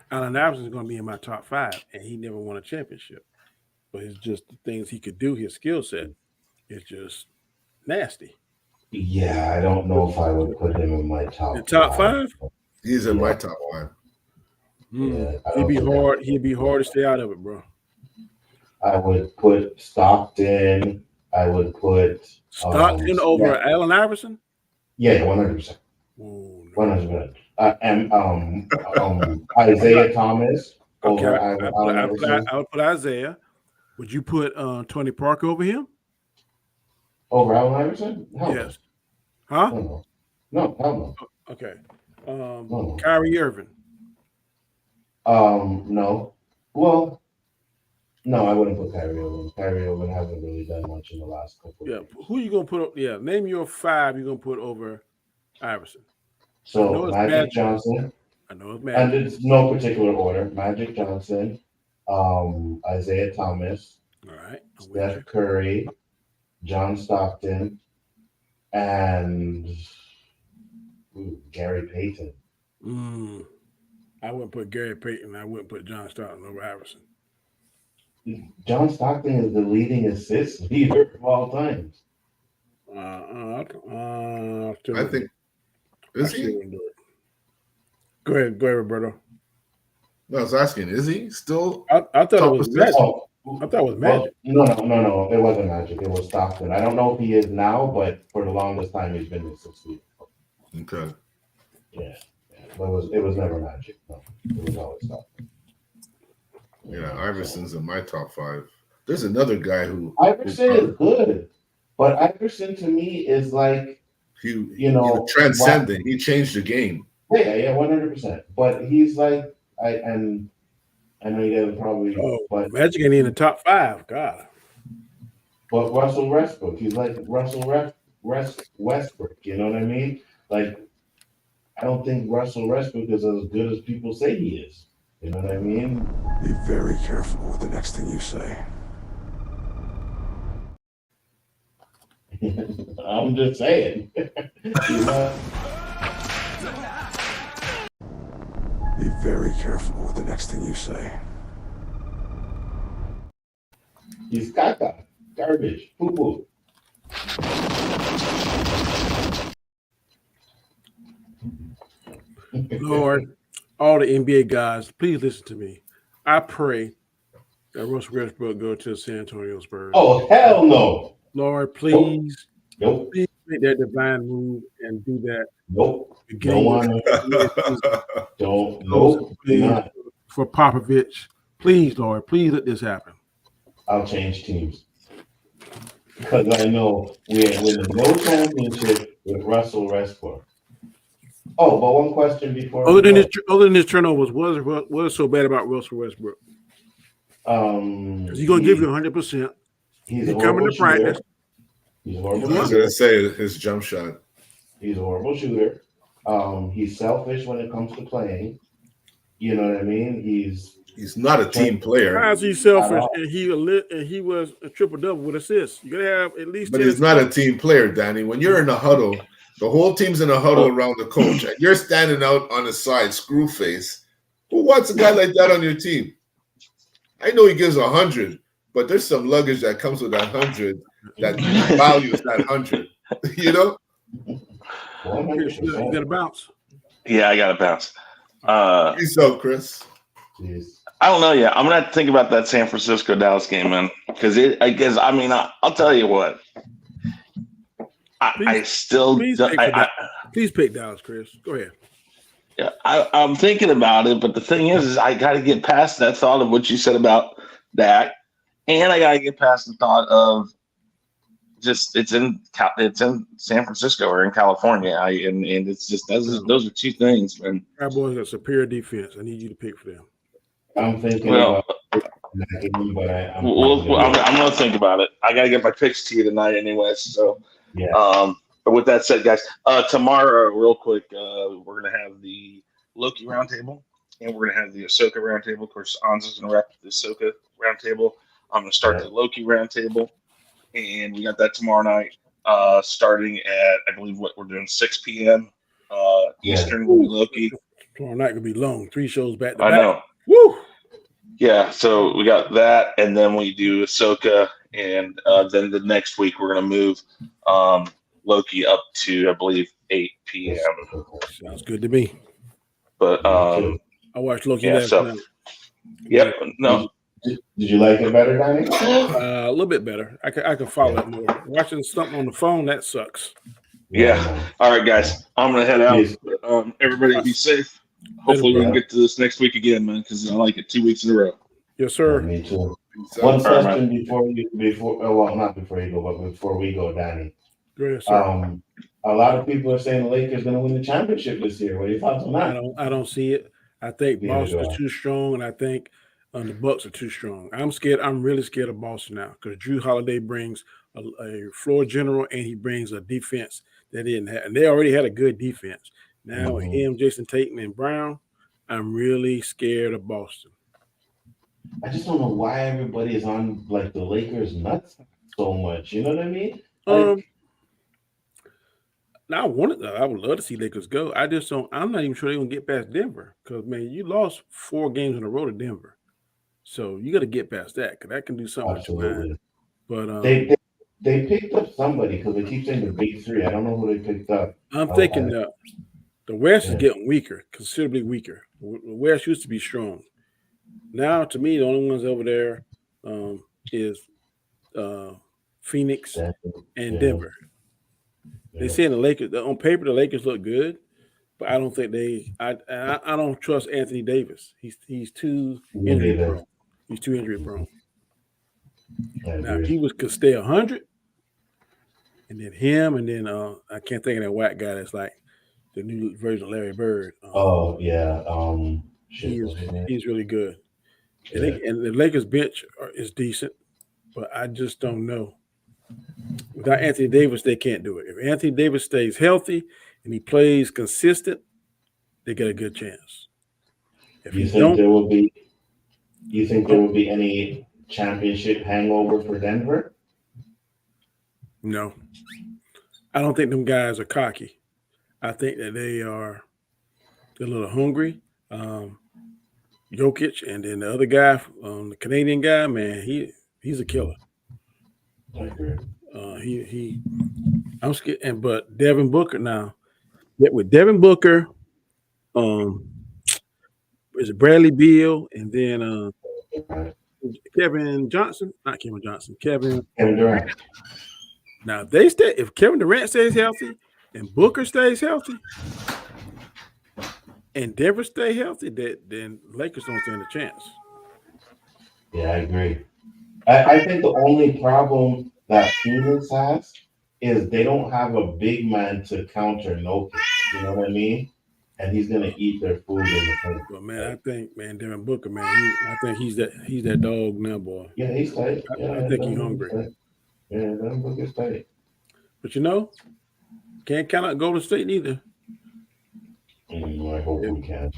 S1: Allen Iverson is going to be in my top 5, and he never won a championship. But it's just the things he could do, his skill set is just nasty.
S4: Yeah, I don't know if I would put him in my top.
S1: The top 5?
S3: He's in my top 5.
S1: Yeah, he'd be hard to stay out of it, bro.
S4: I would put Stockton. I would put
S1: Stockton over Allen Iverson.
S4: Yeah, 100%. 100%. And Isaiah Thomas over Allen Iverson.
S1: I would put Isaiah. Would you put Tony Parker over him?
S4: Over Allen Iverson? Hell
S1: yes. Huh?
S4: No, hell no.
S1: Okay. Kyrie Irving.
S4: No. Well, no, I wouldn't put Kyrie Irving. Kyrie Irving hasn't really done much in the last couple of years.
S1: Who you gonna put up? Yeah, name your 5 you're gonna put over Iverson.
S4: So Magic Johnson.
S1: I know it's Magic.
S4: And it's no particular order. Magic Johnson, Isaiah Thomas,
S1: all right,
S4: Steph Curry, John Stockton, and Gary Payton.
S1: I wouldn't put Gary Payton. I wouldn't put John Stockton over Iverson.
S4: John Stockton is the leading assist leader of all times.
S1: I
S3: think. Is he?
S1: Go ahead, Roberto.
S3: No, I was asking, is he still?
S1: I thought it was Magic. I thought it was Magic.
S4: No, it wasn't Magic. It was Stockton. I don't know if he is now, but for the longest time, he's been the 6th leader.
S3: Okay.
S4: Yeah. But it was never Magic. No, it was always Stockton.
S3: Yeah, Iverson's in my top 5. There's another guy who
S4: Iverson is good, but Iverson to me is like he
S3: transcendent. He changed the game.
S4: Yeah, 100%. But he's like I know you guys probably but
S1: Magic ain't in the top 5. God.
S4: But Russell Westbrook, he's like Russell Westbrook. You know what I mean? Like I don't think Russell Westbrook is as good as people say he is. You know what I mean?
S5: Be very careful with the next thing you say.
S4: I'm just saying.
S5: Be very careful with the next thing you say.
S4: He's caca, garbage, poo-poo.
S1: Lord, all the NBA guys, please listen to me. I pray That Russell Westbrook go to San Antonio Spurs.
S4: Oh, hell no.
S1: Lord, please,
S4: Nope.
S1: please make that divine move and do that.
S4: Nope.
S1: The
S4: Don't
S1: game
S4: want to. Don't. Nope. Do not.
S1: For Popovich. Please, Lord, please let this happen.
S4: I'll change teams. Because I know we're winning no championship with Russell Westbrook. Oh, but one question before.
S1: Other than his turnovers, what is so bad about Russell Westbrook? Because he's gonna give you 100%.
S4: He's
S1: coming to practice.
S4: He's a horrible
S3: I was
S4: shooter.
S3: gonna say his jump shot.
S4: He's a horrible shooter. He's selfish when it comes to playing. You know what I mean?
S3: He's not a team player.
S1: How is he selfish? And he was a triple double with assists. You gotta have at least.
S3: But he's not a team player, Danny. When you're in a huddle, the whole team's in a huddle around the coach, and you're standing out on the side, screw face. Who wants a guy like that on your team? I know he gives 100, but there's some luggage that comes with that 100 that values that 100. You know?
S1: You gotta bounce.
S2: Yeah, I gotta bounce.
S3: Peace out, Chris.
S4: Jeez.
S2: I don't know yet. I'm gonna have to think about that San Francisco Dallas game, man. Because I'll tell you what.
S1: Please pick Dallas, Chris. Go ahead.
S2: Yeah, I'm thinking about it, but the thing is I got to get past that thought of what you said about that, and I got to get past the thought of just it's in San Francisco or in California, and it's just those are two things. And
S1: Cowboys got superior defense. I need you to pick for them.
S4: I'm thinking
S2: well,
S4: about it, but I'm
S2: going to think about it. I got to get my picks to you tonight, anyway. So,
S4: yeah.
S2: But with that said, guys, tomorrow, real quick, we're going to have the Loki roundtable, and we're going to have the Ahsoka roundtable. Of course, Anza's going to wrap the Ahsoka roundtable. I'm going to start the Loki roundtable, and we got that tomorrow night, starting at, I believe, what we're doing, 6 p.m. Eastern will be Loki.
S1: Tomorrow night will be long. 3 shows back to back.
S2: I know.
S1: Woo!
S2: Yeah, so we got that, and then we do Ahsoka, and then the next week we're going to move Loki up to, I believe, 8 p.m.
S1: Sounds good to me.
S2: But
S1: I watched Loki last night.
S2: Yep. No.
S4: Did you like it better, Danny?
S1: A little bit better. I can follow it more. Watching something on the phone, that sucks.
S2: Yeah. All right, guys. I'm gonna head out. Everybody be safe. Hopefully we can get to this next week again, man, because I like it 2 weeks in a row.
S1: Yes, sir.
S4: Me too. One question before we go, Danny.
S1: Go ahead, sir.
S4: A lot of people are saying the Lakers are going to win the championship this year. What are your thoughts on that?
S1: I don't see it. I think Boston is too strong, and I think the Bucks are too strong. I'm scared. I'm really scared of Boston now because Drew Holiday brings a floor general, and he brings a defense that didn't have. And they already had a good defense. Now with him, Jason Tatum, and Brown, I'm really scared of Boston.
S4: I just don't know why everybody is on like the Lakers nuts so much. You know what I mean?
S1: I would love to see Lakers go. I just don't. I'm not even sure they're gonna get past Denver because man, you lost 4 games in a row to Denver, so you got to get past that because that can do something with your mind. But
S4: they picked up somebody because they keep saying the big 3. I don't know who they picked up.
S1: I'm thinking the West is getting weaker, considerably weaker. The West used to be strong. Now, to me, the only ones over there is Phoenix and Denver. They say the Lakers on paper the Lakers look good, but I don't think I don't trust Anthony Davis. He's too injury prone. He's too injury prone. Now if he could stay 100, and then him, and then I can't think of that white guy that's like the new version of Larry Bird. He's really good. And the Lakers bench is decent, but I just don't know. Without Anthony Davis, they can't do it. If Anthony Davis stays healthy and he plays consistent, they get a good chance. If
S4: you think there will be any championship hangover for Denver?
S1: No. I don't think them guys are cocky. I think that they're a little hungry. Jokic, and then the other guy, the Canadian guy, man, he's a killer.
S4: I agree.
S1: I'm scared, but Devin Booker now. With Devin Booker, is it Bradley Beal, and then Kevin Johnson, not Kevin Johnson, Kevin
S4: Durant.
S1: Now if Kevin Durant stays healthy and Booker stays healthy and Denver stay healthy, then Lakers don't stand a chance.
S4: Yeah, I agree. I think the only problem that Phoenix has is they don't have a big man to counter Nokic. You know what I mean? And he's gonna eat their food in the paint.
S1: Well, man, I think, Devin Booker, man, I think he's that dog now, boy.
S4: Yeah, he's tight.
S1: I think he's hungry.
S4: Yeah, Devin Booker's tight.
S1: But can't count out Golden State neither.
S4: I hope we can.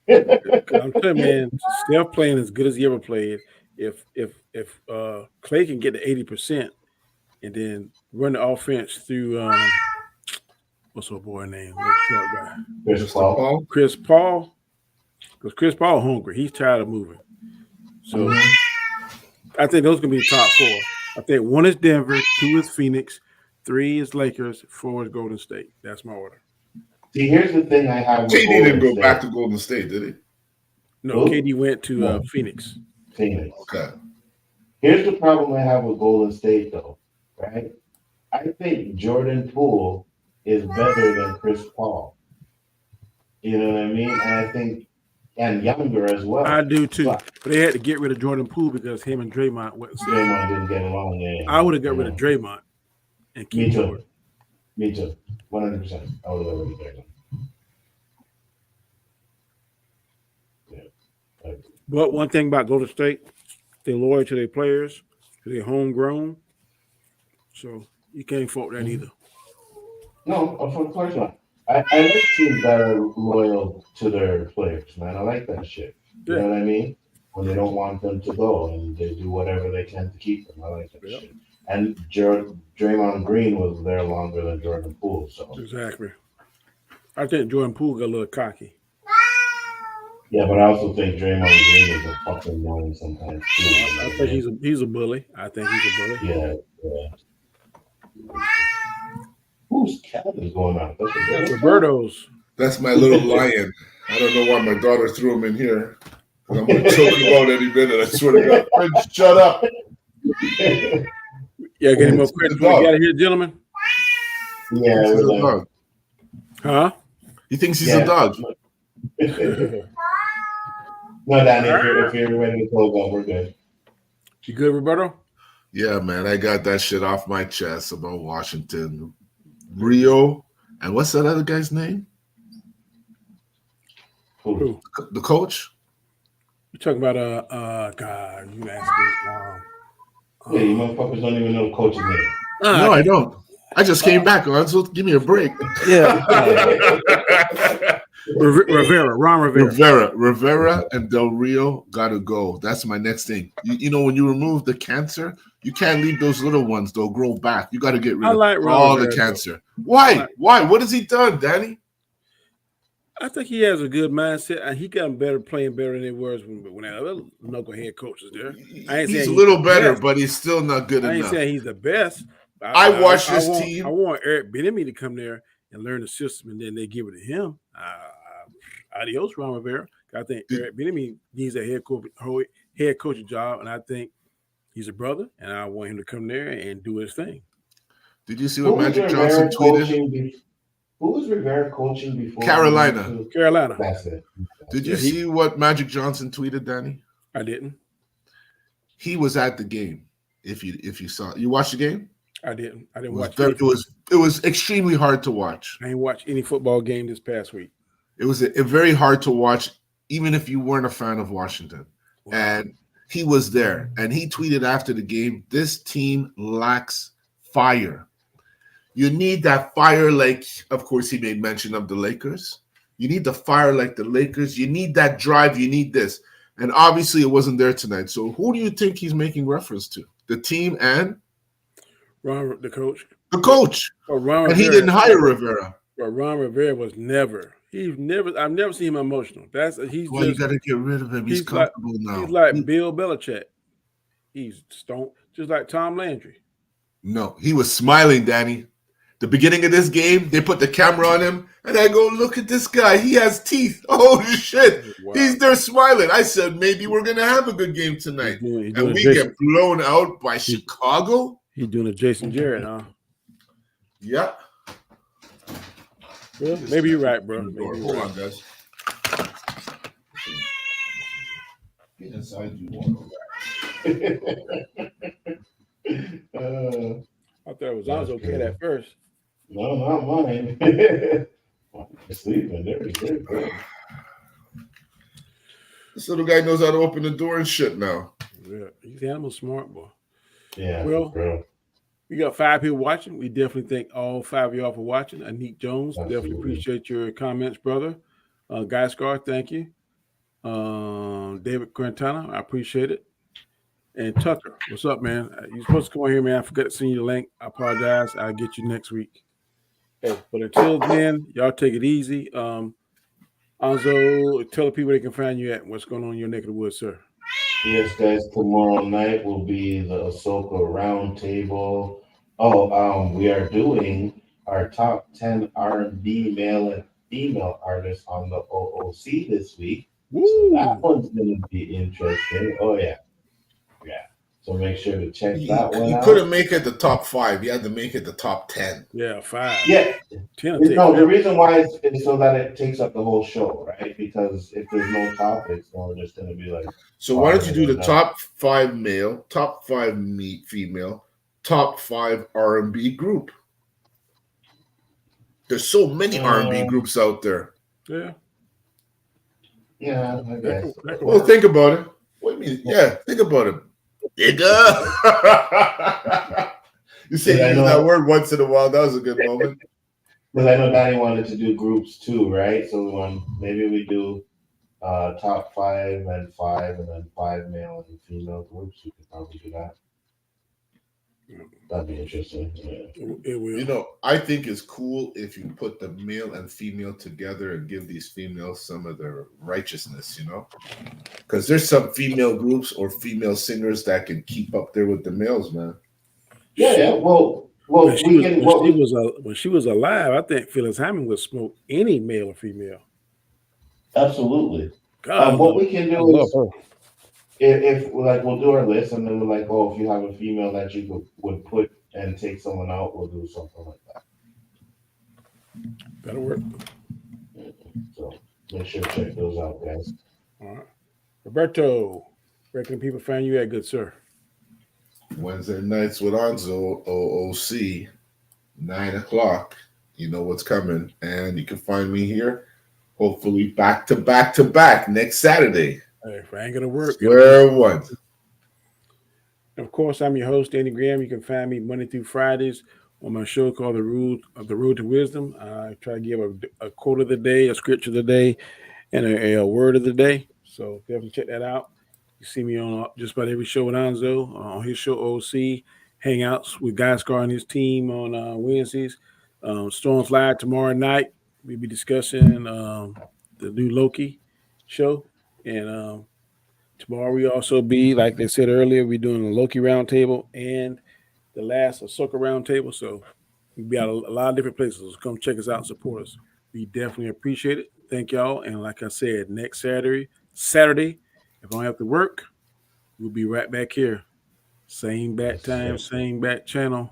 S1: I'm telling you, man, Steph playing as good as he ever played. If Clay can get to 80% and then run the offense through what's her boy name? Short guy. Chris Paul. Because Chris Paul hungry. He's tired of moving. So I think those are gonna be the top 4. I think 1 is Denver, 2 is Phoenix, 3 is Lakers, 4 is Golden State. That's my order.
S4: See, here's the thing I have.
S3: KD didn't go back to Golden State, did he?
S1: No, KD went to Phoenix.
S3: Okay.
S4: Here's the problem I have with Golden State, though, right? I think Jordan Poole is better than Chris Paul. You know what I mean? And I think, and younger as well.
S1: I do too. But they had to get rid of Jordan Poole because him and Draymond went.
S4: Draymond didn't get along. Yeah.
S1: I would have got rid of Draymond and keep Jordan.
S4: Me too. 100%. I would have got rid of Draymond.
S1: But one thing about Golden State, they're loyal to their players, they're homegrown. So you can't fault that either.
S4: No, of course not. I like teams that are loyal to their players, man. I like that shit. You know what I mean? When they don't want them to go and they do whatever they can to keep them. I like that shit. And Draymond Green was there longer than Jordan Poole. So
S1: exactly. I think Jordan Poole got a little cocky.
S4: Yeah, but I also think Draymond Green is a fucking annoying sometimes too.
S1: I think he's a bully. I think he's a bully.
S4: Yeah. Whose cat is going on?
S1: That's Roberto's.
S3: That's my little lion. I don't know why my daughter threw him in here. I'm going to choke him out any minute. I swear to God. Prince, shut up.
S1: Yeah, get him more credit before we get out of here, gentlemen.
S4: Yeah,
S3: he's a dog.
S1: Huh?
S3: He thinks he's a dog.
S4: No, Danny, if you're ready to close up, we're good.
S1: You good, Roberto?
S3: Yeah, man. I got that shit off my chest about Washington. Rio. And what's that other guy's name?
S1: Who?
S3: The coach?
S1: You're talking about, God, you asked me.
S4: You motherfuckers don't even know the coach's name.
S3: No, I don't. I just came back on, so give me a break.
S1: Yeah.
S3: Rivera and Del Rio gotta go. That's my next thing. You know, when you remove the cancer, you can't leave those little ones. They'll grow back. You got to get rid of all the cancer. Why? What has he done, Danny?
S1: I think he has a good mindset, and he got playing better than he was when that other knucklehead coach was there.
S3: He's a little better, but he's still not good enough.
S1: I ain't saying he's the best.
S3: I watched this team.
S1: I want Eric Bieniemy to come there and learn the system, and then they give it to him. Adios, Ron Rivera. I think Eric Bieniemy needs a head coaching job, and I think he's a brother, and I want him to come there and do his thing.
S3: Did you see what Magic Johnson tweeted?
S4: Who was Rivera coaching before?
S3: Carolina.
S4: That's it.
S3: Did you see what Magic Johnson tweeted, Danny?
S1: I didn't.
S3: He was at the game. If you saw it. You watched the game?
S1: I didn't watch
S3: it. It was extremely hard to watch.
S1: I ain't watched any football game this past week.
S3: It was a very hard to watch, even if you weren't a fan of Washington. Wow. And he was there. And he tweeted after the game, this team lacks fire. You need that fire like, of course, he made mention of the Lakers. You need the fire like the Lakers. You need that drive. You need this. And obviously it wasn't there tonight. So who do you think he's making reference to? The team and?
S1: Ron, the coach.
S3: The coach. And he didn't hire Rivera.
S1: But Ron Rivera was never. I've never seen him emotional.
S3: You got to get rid of him. He's comfortable now.
S1: He's like Bill Belichick. He's stoned, just like Tom Landry.
S3: No, he was smiling, Danny. The beginning of this game, they put the camera on him, and I go, look at this guy. He has teeth. Oh, shit.
S1: Wow.
S3: He's there smiling. I said, maybe we're going to have a good game tonight. And we get blown out by Chicago.
S1: He's doing a Jason Jarrett, huh?
S3: Yeah.
S1: Well, maybe you're right, bro.
S3: Hold on, guys. Get inside you one.
S1: I thought it was Nzo Kid at first.
S4: No, not mine. Sleeping. There.
S3: This little guy knows how to open the door and shit now.
S1: Yeah, he's animal smart, boy.
S4: Yeah.
S1: Well,
S4: bro.
S1: we got 5 people watching. We definitely thank all 5 of y'all for watching. Anik Jones,
S4: Absolutely.
S1: definitely appreciate your comments, brother. Guy Scar, thank you. David Quintana, I appreciate it. And Tucker, what's up, man? You're supposed to come on here, man. I forgot to send you the link. I apologize. I'll get you next week. Hey, but until then, y'all take it easy. Anzo, tell the people they can find you at. What's going on in your neck of the woods, sir?
S4: Yes, guys. Tomorrow night will be the Ahsoka Roundtable. We are doing our top 10 R&B male and female artists on the OOC this week.
S1: Woo.
S4: So that one's going to be interesting. Oh, yeah. So make sure to check that one out.
S3: You couldn't make it the top 5. You had to make it the top 10.
S1: Yeah, 5.
S4: Yeah.
S1: 10.
S4: No, the reason why is so that it takes up the whole show, right? Because if there's no topics, we're just going to be like.
S3: So why don't you do the top 5 male, top 5 female, top 5 R&B group? There's so many R&B groups out there.
S1: Yeah.
S4: Yeah, I guess.
S3: Well, think about it. What do you mean? Yeah, think about it. Nigga. You say you use that word once in a while. That was a good moment.
S4: Because I know Danny wanted to do groups too, right? So maybe we do top 5 and 5, and then 5 male and female groups. We could probably do that. That'd be interesting. Yeah.
S1: It will.
S3: You know, I think it's cool if you put the male and female together and give these females some of their righteousness, you know? Because there's some female groups or female singers that can keep up there with the males, man.
S4: Yeah. Well,
S1: when she was alive, I think Phyllis Hammond would smoke any male or female.
S4: Absolutely.
S1: God,
S4: what we can do is if we'll do our list, and then we're like, if you have a female that you would put and take someone out, we'll do something like that.
S1: That'll work.
S4: So make sure to check those out, guys.
S1: All right. Roberto, where can people find you at, good sir?
S3: Wednesday nights with Nzo, OOC, 9 o'clock. You know what's coming. And you can find me here, hopefully back to back next Saturday.
S1: Hey, if I ain't gonna work.
S3: Square one.
S1: Of course, I'm your host, Andy Graham. You can find me Monday through Fridays on my show called The Road to Wisdom. I try to give a quote of the day, a scripture of the day, and a word of the day. So definitely check that out. You see me on just about every show with Nzo, on his show OC, hangouts with Guy Scar and his team on Wednesdays. Storms Live tomorrow night. We'll be discussing the new Loki show. And tomorrow we also be, like they said earlier, we're doing a Loki roundtable and the last Ahsoka roundtable. So we'll be out a lot of different places. So come check us out and support us. We definitely appreciate it. Thank y'all. And like I said, next Saturday, if I don't have to work, we'll be right back here. Same bat time, same bat channel,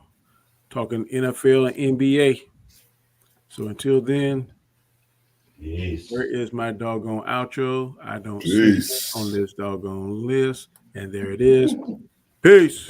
S1: talking NFL and NBA. So until then, where is my doggone outro? I don't see it on this doggone list. And there it is. Peace.